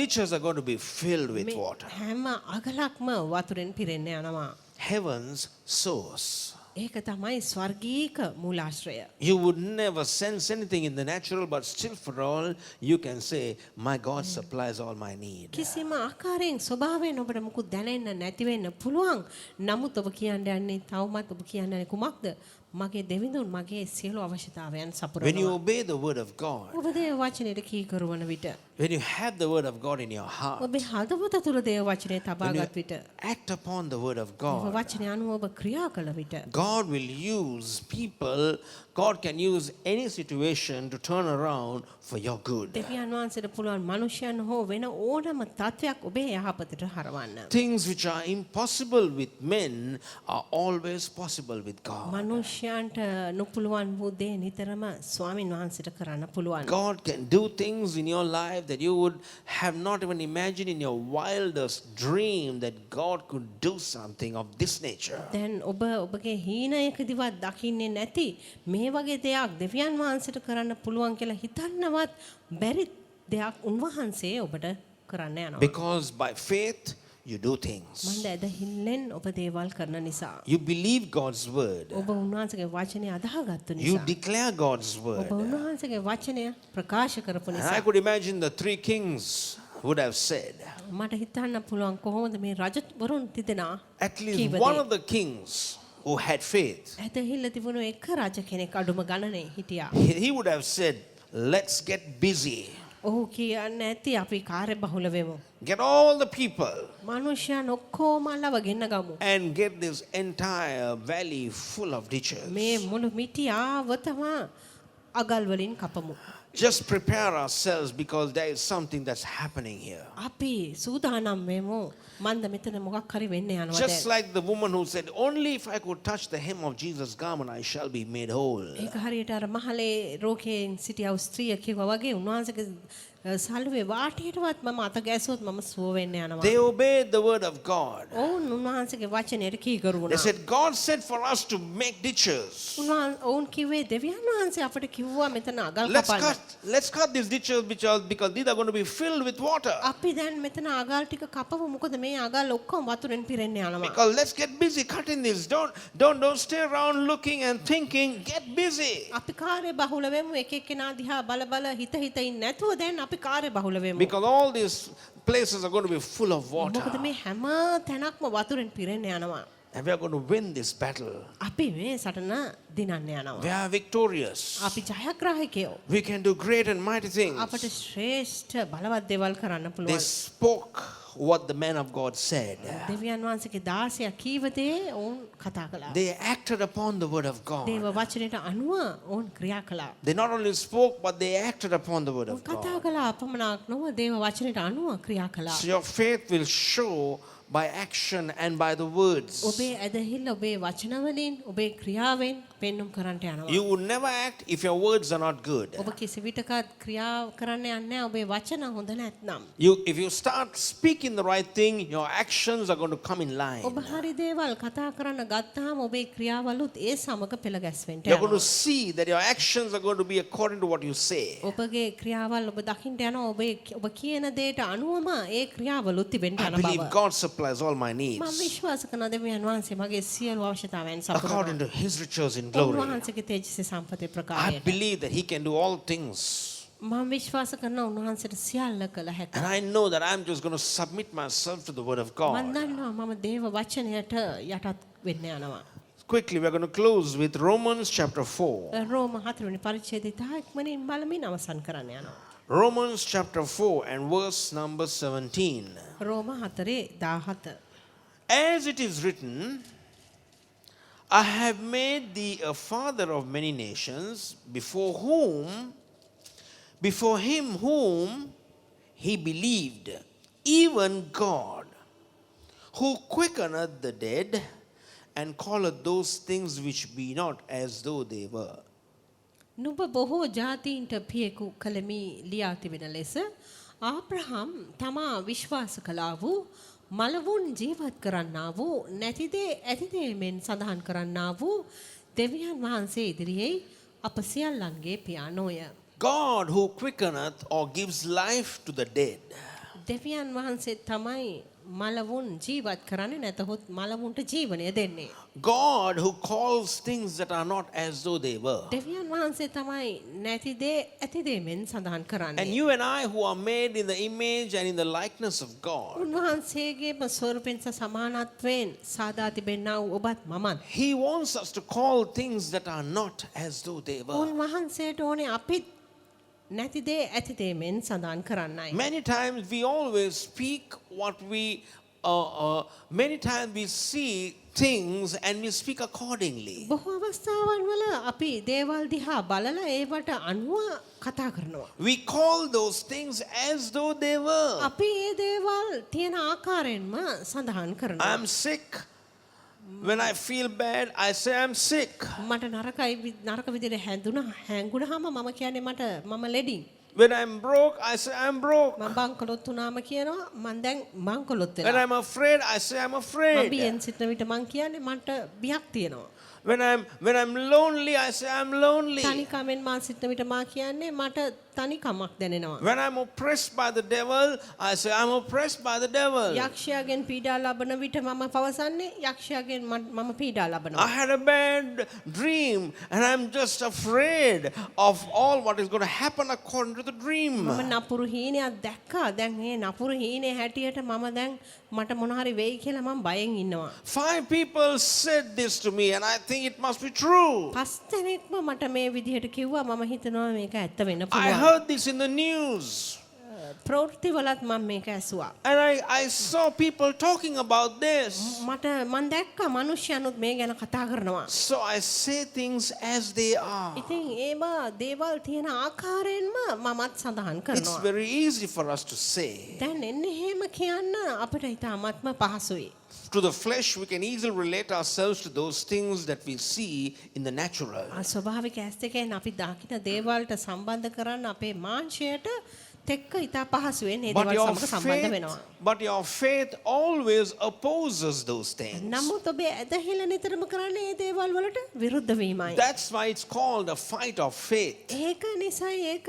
ditches are going to be filled with මේ water. හැම අගලක්ම වතුරෙන් පිරෙන්න යනවා. Heaven's source. ඒක තමයි ස්වර්ගීක මූලාශ්‍රය. You would never sense anything in the natural, but still for all, you can say, my God supplies all my need. කිසිම ආකාරයෙන් ස්වභාවයෙන් ඔබට මුකුත් දැනෙන්න නැති වෙන්න පුළුවන්. නමුත් ඔබ කියන්න යන්නේ තවමත් ඔබ කියන්නේ කුමක්ද? මගේ දෙවිඳුන් මගේ සියලු අවශ්‍යතාවයන් When you සපුරනවා. obey the word of God, ඔබ දේව වචනයට කීකරුවන විට when you have the word of God in your heart, ඔබේ හදවත තුළ දේව වචනය when you තබාගත් විට act upon the word of දේව God, වචනය අනුව ඔබ ක්‍රියා කළ විට God will use people, God can use any situation to turn around for your good. දෙවියන් වහන්සේට පුළුවන් මනුෂ්‍යයන් හෝ වෙන ඕනම තත්වයක් ඔබේ යහපතට හරවන්න. Things which are impossible with men are always possible with God. මනුෂ්‍යයන්ට නොපුළුවන් වූ දේ නිතරම ස්වාමින් වහන්සේට කරන්න පුළුවන්. God can do things in your life that you would have not even imagined in your wildest dream that God could do something of this nature. දැන් ඔබ ඔබගේ හීනයකදීවත් දකින්නේ නැති මේ වගේ දෙයක් දෙවියන් වහන්සේට කරන්න පුළුවන් කියලා හිතන්නවත් බැරි දෙයක් උන්වහන්සේ ඔබට කරන්න යනවා. Because by faith you do things. මන්ද ඇදහිල්ලෙන් ඔබ දේවල් කරන නිසා. You believe God's word. ඔබ උන්වහන්සේගේ වචනය අදහාගත්තු You නිසා. declare God's ඔබ word. උන්වහන්සේගේ වචනය ප්‍රකාශ කරපු And නිසා. I could imagine the three kings would have said, මට හිතන්න පුළුවන් කොහොමද මේ රජවරුන් තිදෙනා at least කීව one දේ. of the kings who had faith, ඇදහිල්ල තිබුණු එක රජ කෙනෙක් අඩුම ගණනේ හිටියා. he would have said, let's get busy. ඔහු කියන්න ඇති අපි කාර්ය බහුල වෙමු. Get all the people මනුෂ්‍යයන් ඔක්කොම අල්ලව ගෙන්න ගමු. and get this entire valley full of ditches. මේ මුළු මිටියාවතම අගල් වලින් කපමු. Just prepare ourselves because there is something that's happening here. අපි සූදානම් වෙමු. මන්ද මෙතන මොකක් හරි වෙන්න යනවා Just දැන්. like the woman who said, only if I could touch the hem of Jesus' garment, I shall be made whole. ඒක හරියට අර මහලේ රෝගයෙන් සිටියා ස්ත්‍රිය කිව්වා වගේ උන්වහන්සේගේ සල්ුවේ වාටියටවත් මම අත ගැසුවොත් මම සුව වෙන්න යනවා. They obeyed the word of God. ඔවුන් උන්වහන්සේගේ වචනයට කීකරු They වුණා. said, God said for us to make ditches. ඔවුන් කිව්වේ දෙවියන් වහන්සේ අපට කිව්වා මෙතන අගල් Let's කපන්න. cut these ditches because these are going to be filled with water. අපි දැන් මෙතන අගල් ටික කපමු මොකද මේ අගල් ඔක්කොම වතුරෙන් පිරෙන්න යනවා. Because let's get busy cutting this. Don't stay around looking and thinking. Get busy. අපි කාර්ය බහුල වෙමු එක එක්කෙනා දිහා බල බල හිත හිත ඉන්නේ නැතුව දැන් අපි කාර්ය බහුල වෙමු. Because all these places are going to be full of water. මොකද මේ හැම තැනක්ම වතුරෙන් පිරෙන්න යනවා. And we are going to win this battle. අපි මේ සටන දිනන්න යනවා. We are victorious. අපි ජයග්‍රාහකයෝ. We can do great and mighty things. අපට ශ්‍රේෂ්ඨ බලවත් දේවල් කරන්න They පුළුවන්. spoke what the man of God said. දෙවියන් වහන්සේගේ 16 කීව දේ ඔවුන් කතා කළා. They acted upon the word of God. දේව වචනයට අනුව ඔවුන් ක්‍රියා කළා. They not only spoke, but they acted upon the word of කතා God. කළා අපමණක් නොව දේව වචනයට අනුව ක්‍රියා කළා. So your faith will show by action and by the words. ඔබේ ඇදහිල්ල ඔබේ වචන වලින් ඔබේ ක්‍රියාවෙන් පෙන්눔 කරන්නට යනවා. You will never act if your words are not good. ඔබ කිසි විටකත් ක්‍රියා කරන්න යන්නේ නැහැ ඔබේ වචන හොඳ නැත්නම්. If you start speaking the right thing, your actions are going to come in line. ඔබ හරි දේවල් කතා කරන්න ගත්තාම ඔබේ ක්‍රියාවලුත් ඒ සමග පෙළ ගැස්වෙන්න You're going to යනවා. see that your actions are going to be according to what you say. ඔබගේ ක්‍රියාවල් ඔබ දකින්න යනවා ඔබ කියන දේට අනුවම ඒ ක්‍රියාවලුත් තිබෙන්න I යන believe බව. God supplies all my මම needs විශ්වාස කරන දෙවියන් වහන්සේ මගේ සියලු අවශ්‍යතාවයන් according සපුරනවා. to His riches in glory. උන්වහන්සේගේ තේජසේ සම්පතේ I ප්‍රකාරයට. believe that He can do all things. මම විශ්වාස කරනවා උන්වහන්සේට සියල්ල කළ And හැකියි. I know that I'm just going to submit myself to the word of මම God. දන්නවා මම දේව වචනයට යටත් වෙන්න යනවා. Quickly, we're going to close with Romans chapter 4. රෝම 4 වෙනි පරිච්ඡේදය ඉක්මනින් බලමින් අවසන් කරන්න යනවා. Romans chapter 4 and verse number 17. රෝම 4:17. As it is written, I have made thee a father of many nations, before him whom he believed, even God, who quickeneth the dead, and calleth those things which be not as though they were. නුඹ බොහෝ ජාතීන්ට පියෙකු කලමි ලියා තිබෙන ලෙස ආබ්‍රහම් තමා විශ්වාස කළා වූ මලවුන් ජීවත් කරන්නා වූ නැතිදේ ඇතිදේ මෙන් සඳහන් කරන්නා වූ දෙවියන් වහන්සේ ඉදිරියේ අප සියල්ලන්ගේ පියාණෝය. God who quickeneth or gives life to the dead. දෙවියන් වහන්සේ තමයි මලවුන් ජීවත් කරන්නේ නැතහොත් මලවුන්ට ජීවනය දෙන්නේ. God who calls things that are not as though they were. දෙවියන් වහන්සේ තමයි නැති දේ ඇති දේ මෙන් සඳහන් And කරන්නේ. you and I who are made in the image and in the likeness of God, උන්වහන්සේගේම ස්වරූපෙන් සහ සමානත්වයෙන් සාදා තිබෙනා වූ ඔබත් මමත් He wants us to call things that are not as though they were. උන්වහන්සේට ඕනේ අපිත් නැති දේ ඇති දේ මෙන් සඳහන් කරන්නයි. Many times we always speak what we, many times we see things and we speak accordingly. බොහෝ අවස්ථාවන් වල අපි දේවල් දිහා බලලා ඒවට අනුව කතා කරනවා. We call those things as though they were. අපි ඒ දේවල් තියෙන ආකාරයෙන්ම සඳහන් කරනවා. I'm sick. When I feel bad, I say I'm sick. මට නරක විදිහට හැංගුණාම මම කියන්නේ මම ලෙඩින්. When I'm broke, I say I'm broke. මම බංකොලොත් වුණාම කියනවා මම දැන් බංකොලොත් When වෙලා. I'm afraid, I say I'm මම afraid. බියෙන් සිටින විට මං කියන්නේ මට බියක් තියෙනවා. When I'm lonely, I say I'm lonely. තනිකමෙන් මා සිටින විට මා කියන්නේ මට තනිකමක් දැනෙනවා. When I'm oppressed by the devil, I say I'm oppressed by the devil. යක්ෂයාගෙන් පීඩා ලබන විට මම පවසන්නේ යක්ෂයාගෙන් මම පීඩා I ලබනවා. had a bad dream and I'm just afraid of all what is going to happen according to the dream. මම නපුරු හීනයක් දැක්කා. දැන් මේ නපුරු හීනේ හැටියට මම දැන් මට මොන හරි වෙයි කියලා මම බයෙන් ඉන්නවා. 5 people said this to me and I think it must be true. පස් දෙනෙක්ම මට මේ විදිහට කිව්වා මම හිතනවා මේක ඇත්ත වෙන්න I පුළුවන්. heard this in the news. ප්‍රවෘත්ති වලත් මම මේක ඇසුවා. And I saw people talking about this. මම දැක්කා මිනිස්සුනුත් මේ ගැන කතා කරනවා. So I say things as they are. ඉතින් ඒම දේවල් තියෙන ආකාරයෙන්ම මමත් සඳහන් It's කරනවා. very easy for us to say. දැන් එන්නේ එහෙම කියන්න අපිට ඉතාමත්ම පහසුයි. To the flesh, we can easily relate ourselves to those things that we see in the natural. ස්වභාවික ඇස් දෙකෙන් අපි දකින දේවල්ට සම්බන්ධ කරන්න අපේ මාංශයට තෙක්ක ඉතා පහසුවෙන් ඒ දේවල් සමග සම්බන්ධ වෙනවා. But your faith always opposes those things. නමුත් ඔබේ ඇදහිල්ල නිතරම කරන්නේ ඒ දේවල් වලට විරුද්ධ වීමයි. That's why it's called a fight of faith. ඒක නිසායි ඒක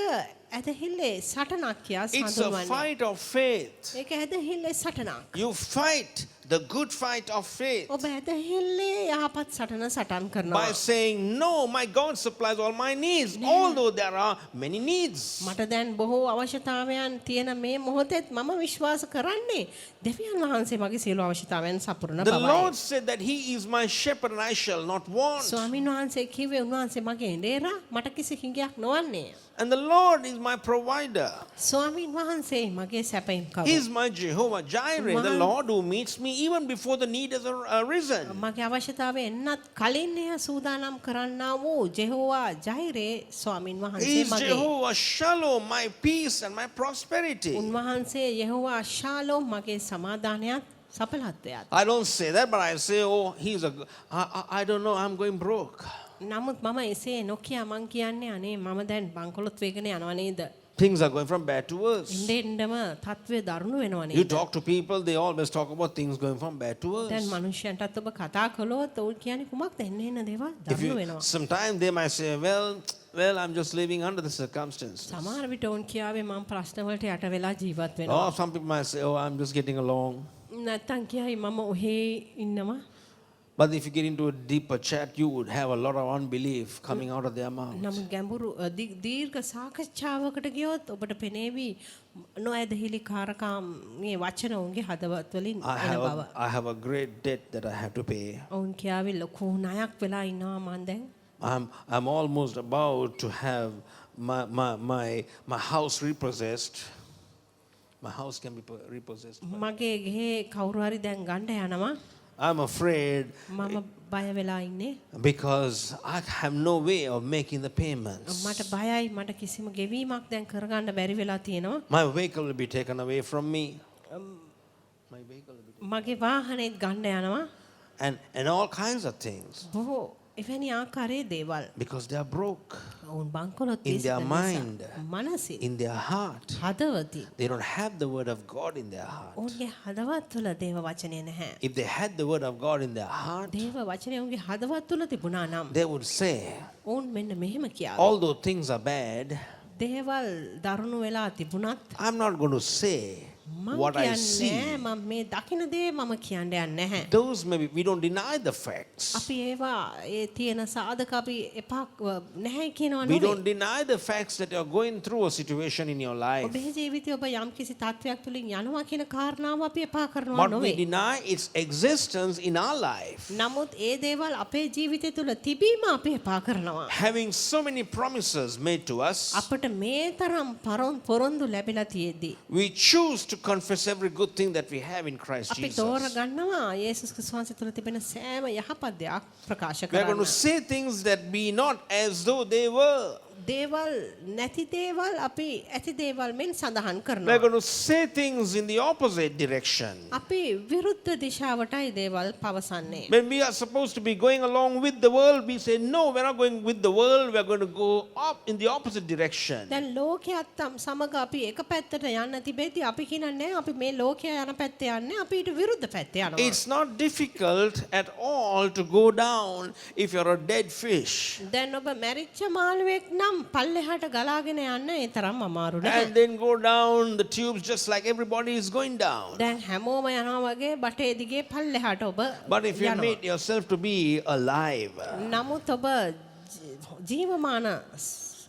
ඇදහිල්ලේ සටනක් කියා It's a සඳහන් fight of faith. ඒක ඇදහිල්ලේ සටනක්. You fight the good fight of faith ඔබ ඇදහිල්ලේ යහපත් සටන් කරනවා. by saying, no, my God supplies all my needs, although there are many needs. මට දැන් බොහෝ අවශ්‍යතාවයන් තියෙන මේ මොහොතේත් මම විශ්වාස කරන්නේ දෙවියන් වහන්සේ මගේ සියලු අවශ්‍යතාවයන් සපුරන The බවයි. Lord said that He is my shepherd and I shall not want. ස්වාමීන් වහන්සේ කිව්වේ උන්වහන්සේ මගේ එඬේරා මට කිසි හිඟයක් නොවන්නේ. And the Lord is my provider. ස්වාමීන් වහන්සේ මගේ සැපයිම් He කවුරු. is my Jehovah Jireh, the Lord who meets me even before the need has arisen. මගේ අවශ්‍යතාවය එන්නත් කලින් එය සූදානම් කරන්නා වූ ජෙහෝවා ජෛරේ ස්වාමීන් He වහන්සේ is මගේ. Jehovah Shalom, my peace and my prosperity. උන්වහන්සේ යෙහෝවා ශාලෝම් මගේ සමාදානයත් සඵලත්වයත්. I don't say that, but I say, oh, I don't know, I'm going broke. නමුත් මම එසේ නොකිය මං කියන්නේ අනේ මම දැන් බංකොලොත් වේගන යනවා නේද? Things are going from bad to worse. ඉන්දෙන්ඩම තත්ත්වය දරුණු වෙනවා You නේද? talk to people, they always talk about things going from bad to දැන් worse. මනුෂ්‍යයන්ටත් ඔබ කතා කළොත් ඔවුන් කියන්නේ කුමක්ද එන්න දේවල් If දරුණු you, වෙනවා. sometimes they might say, well, I'm just living under the circumstances. සමහර විට ඔවුන් කියාවේ මම ප්‍රශ්න වලට යට වෙලා ජීවත් වෙනවා. Or some people might say, oh, I'm just getting along. නැත්තම් කියයි මම ඔහේ ඉන්නවා. But if you get into a deeper chat, you would have a lot of unbelief coming out of their mouths. නමුත් ගැඹුරු දීර්ඝ සාකච්ඡාවකට ගියොත් ඔබට පෙනේවි නොඇදහිලි කාරකම් මේ වචන ඔවුන්ගේ හදවත් වලින් එන බව. I have a great debt that I have to pay. ඔවුන් කියාවේ ලොකු ණයක් වෙලා ඉන්නවා මන් දැන්. I'm almost about to have my house repossessed. My house can be repossessed. මගේ ගේ කවුරු හරි දැන් ගන්න යනවා. I'm afraid මම බය වෙලා ඉන්නේ. because I have no way of making the payments. මට බයයි මට කිසිම ගෙවීමක් දැන් කරගන්න බැරි වෙලා තියෙනවා. My vehicle will be taken away from me. My vehicle will be මගේ වාහනේත් ගන්න යනවා. and all kinds of things බොහෝ එවැනි ආකාරයේ දේවල්. because they are broke ඔවුන් බංකොලොත් in their mind, මනසින් in their heart. හදවතින් They don't have the word of God in their heart. ඔවුන්ගේ හදවත් තුළ දේව වචනය නැහැ. If they had the word of God in their heart, දේව වචනය ඔවුන්ගේ හදවත් තුළ තිබුණා නම් they would say, ඔවුන් මෙන්න මෙහෙම කියාවි. although things are bad, දේවල් දරුණු වෙලා තිබුණත් I'm not going to say මම what I කියන්නේ see. මම මේ දකින දේ මම කියන්න යන්නේ නැහැ. Those maybe we don't deny the facts. අපි ඒවා ඒ තියෙන සාධක අපි එපා නැහැ කියනවා We නෙවෙයි. don't deny the facts that you're going through a situation in your life. ඔබේ ජීවිතේ ඔබ යම් කිසි තත්වයක් තුලින් යනවා කියන කාරණාව අපි එපා කරනවා But we නෙවෙයි. deny its existence in our life. නමුත් ඒ දේවල් අපේ ජීවිතය තුල තිබීම අපි එපා කරනවා. Having so many promises made to us, අපට මේ තරම් පොරොන්දු ලැබිලා තියෙද්දි we choose to confess every good thing that we have in Christ අපි Jesus. තෝර ගන්නවා යේසුස් ක්‍රිස්තුස් වහන්සේ තුල තිබෙන සෑම යහපත් දෙයක් ප්‍රකාශ We are going to කරන්න. say things that be not as though they were. දේවල් නැති දේවල් අපි ඇති දේවල් මෙන් සඳහන් We are කරනවා. going to say things in the opposite direction. අපි විරුද්ධ දිශාවටයි දේවල් පවසන්නේ. When we are supposed to be going along with the world, we say, no, we're not going with the world, we're going to go up in the opposite direction. දැන් ලෝකයේත් සමග අපි එක පැත්තට යන්න තිබෙද්දී අපි කියන්නේ අපි මේ ලෝකයා යන පැත්තේ යන්නේ අපි ඊට විරුද්ධ පැත්තේ යනවා. It's not difficult at all to go down if you're a dead fish. දැන් ඔබ මැරිච්ච මාළුවෙක් නම් පල්ලෙහාට ගලාගෙන යන්න ඒ තරම් අමාරු නැහැ. And then go down the tubes just like everybody is going down. දැන් හැමෝම යනවා වගේ බටේ දිගේ පල්ලෙහාට ඔබ But if you යනවා. made yourself to be alive, නමුත් ඔබ ජීවමාන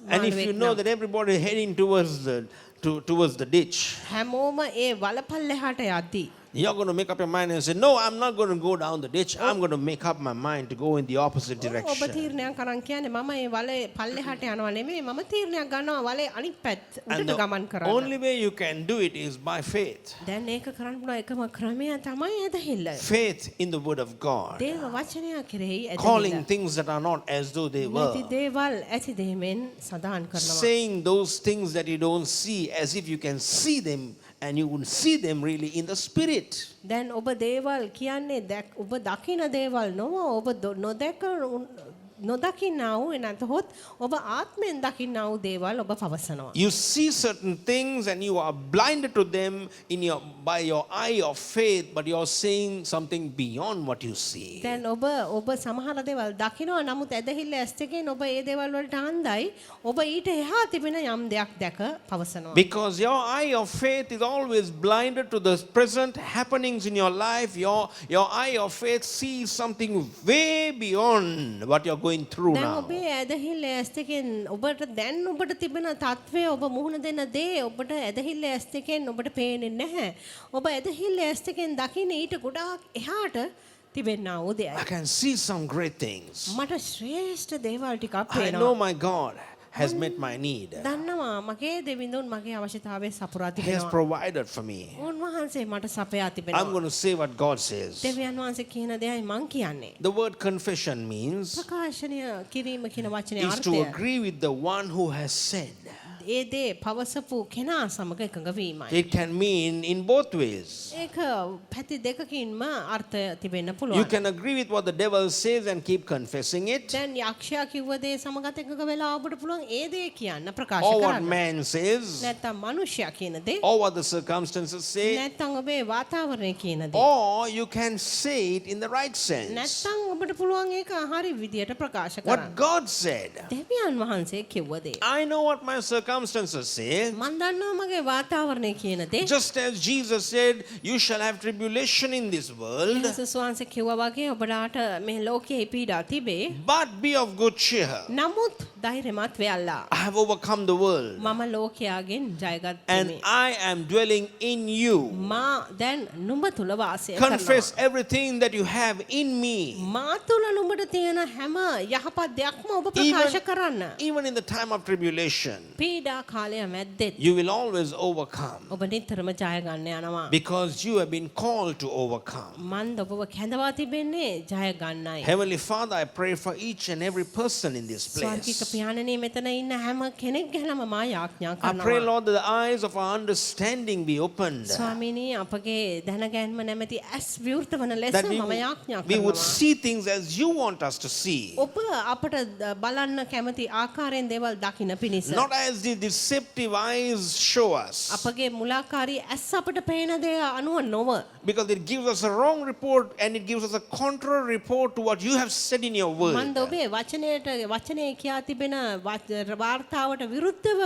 and if you මාළුවෙක් know නම් that everybody is heading towards the ditch, හැමෝම ඒ වල පල්ලෙහාට යද්දී you're going to make up your mind and say, no, I'm not going to go down the ditch. I'm going to make up my mind to go in the opposite ඔබ direction. තීරණයක් කරන් කියන්නේ මම ඒ වලේ පල්ලෙහාට යනවා නෙමෙයි මම තීරණයක් ගන්නවා වලේ අනිත් පැත්ත And උඩට ගමන් the කරන්න. only way you can do it is by faith. දැන් ඒක කරන්න පුළුවන් එකම ක්‍රමය තමයි ඇදහිල්ල. Faith in the word of God. දේව වචනය කෙරෙහි Calling ඇදහිල්ල. things that are not as though they නැති were. දේවල් ඇති දෙමෙන් සදාන් කරනවා. Saying those things that you don't see as if you can see them and you would see them really in the spirit. දැන් ඔබ දේවල් කියන්නේ ඔබ දකින දේවල් නොව ඔබ නොදකින්නා වූ නැතහොත් ඔබ ආත්මෙන් දකින්නා වූ දේවල් ඔබ පවසනවා. You see certain things and you are blinded to them by your eye of faith, but you're seeing something beyond what you see. දැන් ඔබ සමහර දේවල් දකිනවා නමුත් ඇදහිල්ල ඇස් දෙකෙන් ඔබ ඒ දේවල් වලට අන්ධයි. ඔබ ඊට එහා තිබෙන යම් දෙයක් දැක පවසනවා. Because your eye of faith is always blinded to the present happenings in your life. Your eye of faith sees something way beyond what you're going through දැන් now. ඔබේ ඇදහිල්ල ඇස් දෙකෙන් ඔබට දැන් ඔබට තිබෙන තත්වය ඔබ මුහුණ දෙන දේ ඔබට ඇදහිල්ල ඇස් දෙකෙන් ඔබට පේන්නේ නැහැ. ඔබ ඇදහිල්ල ඇස් දෙකෙන් දකින්නේ ඊට ගොඩාක් එහාට තිබෙනා වූ දෙයයි. I can see some great things. මට ශ්‍රේෂ්ඨ දේවල් ටිකක් I පේනවා. know my God has met my need. දන්නවා මගේ දෙවිඳුන් මගේ අවශ්‍යතාවය සපුරා He has තිබෙනවා. provided for me. උන්වහන්සේ මට සපයා I'm තිබෙනවා. going to say what God says. දෙවියන් වහන්සේ කියන දෙයයි මං කියන්නේ. The word confession means ප්‍රකාශනය කිරීම කියන වචනේ is to අර්ථය. agree with the one who has said. ඒ දේ පවසපු කෙනා සමග එකඟ වීමයි. It can mean in both ways. ඒක පැති දෙකකින්ම අර්ථය තිබෙන්න You පුළුවන්. can agree with what the devil says and keep confessing it, දැන් යක්ෂයා කිව්ව දේ සමගත් එකඟ වෙලා ඔබට පුළුවන් ඒ දේ කියන්න ප්‍රකාශ or what කරන්න. man says, නැත්තම් මිනිසයා කියන දේ, or what the circumstances say, නැත්තම් ඔබේ වාතාවරණය කියන දේ. or you can say it in the right sense. නැත්තම් ඔබට පුළුවන් ඒක හරි විදියට ප්‍රකාශ What කරන්න. God said. දෙවියන් වහන්සේ කිව්ව දේ. I know what my circumstances say. මන් දන්නවා මගේ වාතාවරණය කියන දේ. Just as Jesus said, you shall have tribulation in this world, යේසුස් වහන්සේ කිව්වා වගේ ඔබලාට මේ ලෝකයේ පීඩා තිබේ. but be of good cheer. නමුත් ධෛර්යමත් වෙයල්ලා. I have overcome the world, මම ලෝකයාගෙන් ජයගත් and කෙනෙක්. I am dwelling in you. මා දැන් නුඹ තුල වාසය Confess කරනවා. everything that you have in me. මා තුල නුඹට තියෙන හැම යහපත් දෙයක්ම ඔබ ප්‍රකාශ කරන්න. Even in the time of tribulation, පීඩා කාලය මැද්දෙත් you will always overcome, ඔබ නිතරම ජය ගන්න යනවා. because you have been called to overcome. මන් ඔබව කැඳවා තිබෙන්නේ ජය ගන්නයි. Heavenly Father, I pray for each and every person in this ස්වර්ගික place. පියාණනි මෙතන ඉන්න හැම කෙනෙක් ගැනම මා යාඥා I pray, කරනවා. Lord, that the eyes of our understanding be opened, ස්වාමීනි අපගේ දැනගැන්ම නැමැති ඇස් විවෘත වන ලෙස that මම යාඥා we would කරනවා. see things as you want us to see, ඔබ අපට බලන්න කැමති ආකාරයෙන් දේවල් දකින්න පිණිස. not as the deceptive eyes show us. අපගේ මුලාකාරී ඇස් අපට පේන දේ අනුව නොව because it gives us a wrong report and it gives us a contrary report to what you have said in your word. මන්ද ඔබේ වචනයේ කියා තිබෙන වාර්තාවට විරුද්ධව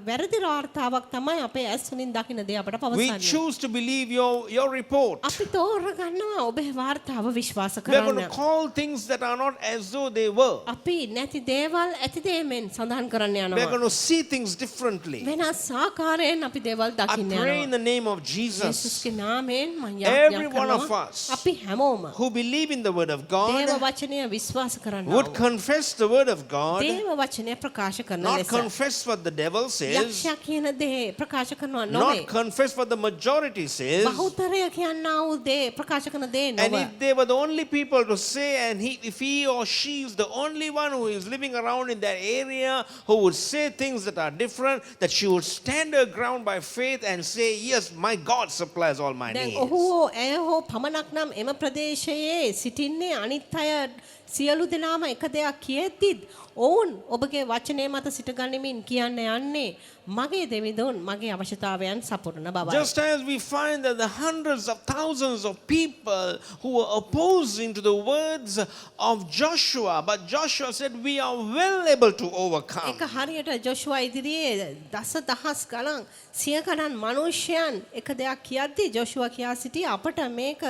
වැරදි වාර්තාවක් තමයි අපේ ඇස් වලින් දකින දේ අපට We පවසන්නේ. choose to believe your report. අපි තෝරගන්නවා ඔබේ වාර්තාව විශ්වාස We are going කරන්න. to call things that are not as though they were. අපි නැති දේවල් ඇති දේමෙන් සඳහන් කරන්න We are යනවා. going to see things differently. වෙනස් ආකාරයෙන් අපි දේවල් I දකින්න pray in යනවා. the name of Jesus, යේසුස්ගේ නාමයෙන් මම every යාඥා one of කරනවා. us අපි හැමෝම who believe in the word of දේව God වචනය විශ්වාස කරනවා. would confess the word of God, දේව වචනය ප්‍රකාශ කරන not ලෙස. confess what the devil says, යක්ෂයා කියන දේ ප්‍රකාශ කරනවා not නොවේ. confess what the majority says. බහුතරය කියන්නා වූ දේ ප්‍රකාශ කරන දේ And නොව. if they were the only people to say, and if he or she is the only one who is living around in that area who would say things that are different, that she would stand her ground by faith and say, yes, my God supplies all my දැන් needs. ඔහු ඇය හෝ පමණක් නම් එම ප්‍රදේශයේ සිටින්නේ අනිත් අය සියලු දෙනාම එක දෙයක් කියෙද්දිත් ඔවුන් ඔබගේ වචනය මත සිටගනිමින් කියන්න යන්නේ මගේ දෙවිඳුන් මගේ අවශ්‍යතාවයන් සපුරන බවයි. Just as we find that the hundreds of thousands of people who were opposing to the words of Joshua, but Joshua said, we are well able to overcome. ඒක හරියට ජොෂුවා ඉදිරියේ දසදහස් ගණන් සිය ගණන් මිනිසයන් එක දෙයක් කියද්දී ජොෂුවා කියා සිටි අපට මේක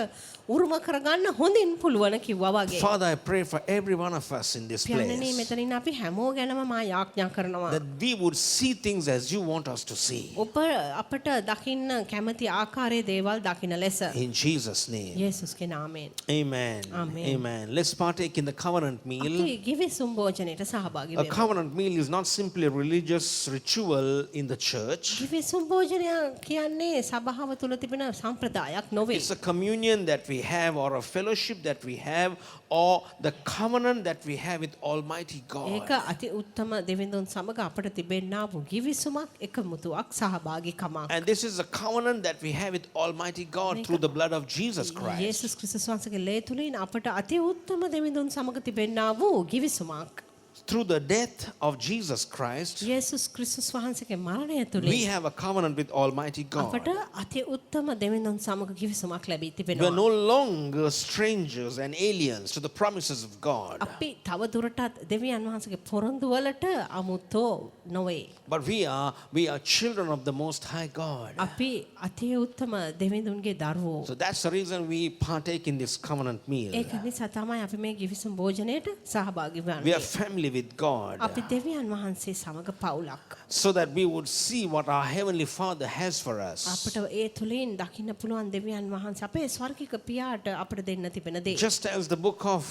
උරුම කරගන්න හොඳින් පුළුවන් කිව්වා වගේ. Father, I pray for every one of us in this පියාණනි place මෙතනින් අපි හැමෝ ගැනම මා යාඥා කරනවා. that we would see things as you want us to see. ඔබ අපට දකින්න කැමති ආකාරයේ දේවල් දකින්න ලෙස. In Jesus' name. යේසුස්ගේ නාමයෙන්. Amen. Amen. Amen. Let's partake in the covenant meal. අපි ගිවිසුම් භෝජනයට සහභාගී A වෙමු. covenant meal is not simply a religious ritual in the church. ගිවිසුම් භෝජනය කියන්නේ සභාව තුල තිබෙන සම්ප්‍රදායක් නොවේ. It's a communion that we have, or a fellowship that we have, or the covenant that we have with Almighty ඒක God. අති උත්තම දෙවිඳුන් සමග අපට තිබෙන්නා වූ ගිවිසුමක් එකමුතුවක් සහභාගීකමක්. And this is a covenant that we have with Almighty God through the blood of Jesus Christ. යේසුස් ක්‍රිස්තුස් වහන්සේගේ ලේ තුලින් අපට අති උත්තම දෙවිඳුන් සමග තිබෙන්නා වූ ගිවිසුමක්. Through the death of Jesus Christ, යේසුස් ක්‍රිස්තුස් වහන්සේගේ මරණය we තුලින් have a covenant with Almighty අපට God. අති උත්තම දෙවිඳුන් සමග ගිවිසුමක් ලැබී We are තිබෙනවා. no longer strangers and aliens to the promises of God, අපි තව දුරටත් දෙවියන් වහන්සේගේ පොරොන්දු වලට අමුතෝ නොවේ. but we are children of the Most High God. අපි අති උත්තම දෙවිඳුන්ගේ දරුවෝ. So that's the reason we partake in this covenant meal. ඒක නිසා තමයි අපි මේ ගිවිසුම් භෝජනයට සහභාගී We වෙන්නේ. are family with God, අපි දෙවියන් වහන්සේ සමග පවුලක්. so that we would see what our Heavenly Father has for us. අපට ඒ තුලින් දකින්න පුළුවන් දෙවියන් වහන්සේ අපේ ස්වර්ගික පියාට අපට දෙන්න තිබෙන දේ. Just as the book of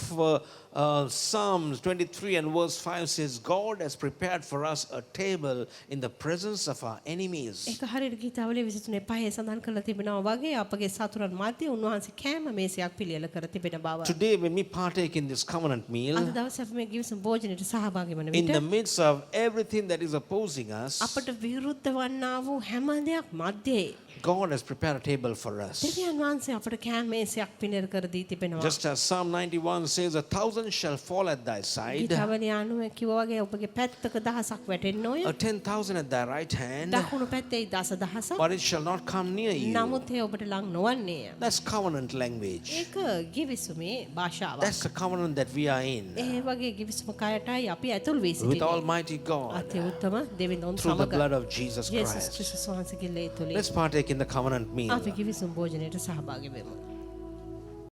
Psalms 23 and verse 5 says, God has prepared for us a table in the presence of our enemies. ඒක හරියට ගීතාවලිය 23 5 සඳහන් කරලා තිබෙනවා වගේ අපගේ සතුරන් මැදේ උන්වහන්සේ කෑම මේසයක් පිළියෙල කර තිබෙන බව. Today, when we partake in this covenant meal, අද දවසේ අපි මේ ගිවිසුම් භෝජනයට සහභාගී වන in විට the midst of everything that is opposing us, අපට විරුද්ධ වන්නා වූ හැම දෙයක් මැදේ God has prepared a table for us. දෙවියන් වහන්සේ අපට කෑම මේසයක් පිළියෙල කර දී තිබෙනවා. Just as Psalm 91 says, 1,000 shall fall at thy side, ගීතාවලිය 90 කිව්වා වගේ ඔබගේ පැත්තක දහසක් වැටෙන්න ඕය. 10,000 at thy right hand, දකුණු පැත්තේ දසදහසක්. but it shall not come near you. නමුත් ඒ ඔබට ලං නොවන්නේය. That's covenant language. ඒක ගිවිසුමේ භාෂාවක්. That's the covenant that we are in ඒ වගේ ගිවිසුම කයටයි අපි ඇතුල් වී with සිටින්නේ. Almighty God අති උත්තම දෙවිඳුන් through the සමග. blood of Jesus යේසුස් Christ. ක්‍රිස්තුස් වහන්සේගේ ලේ තුලින් Let's partake in the covenant meal. අපි ගිවිසුම් භෝජනයට සහභාගී වෙමු.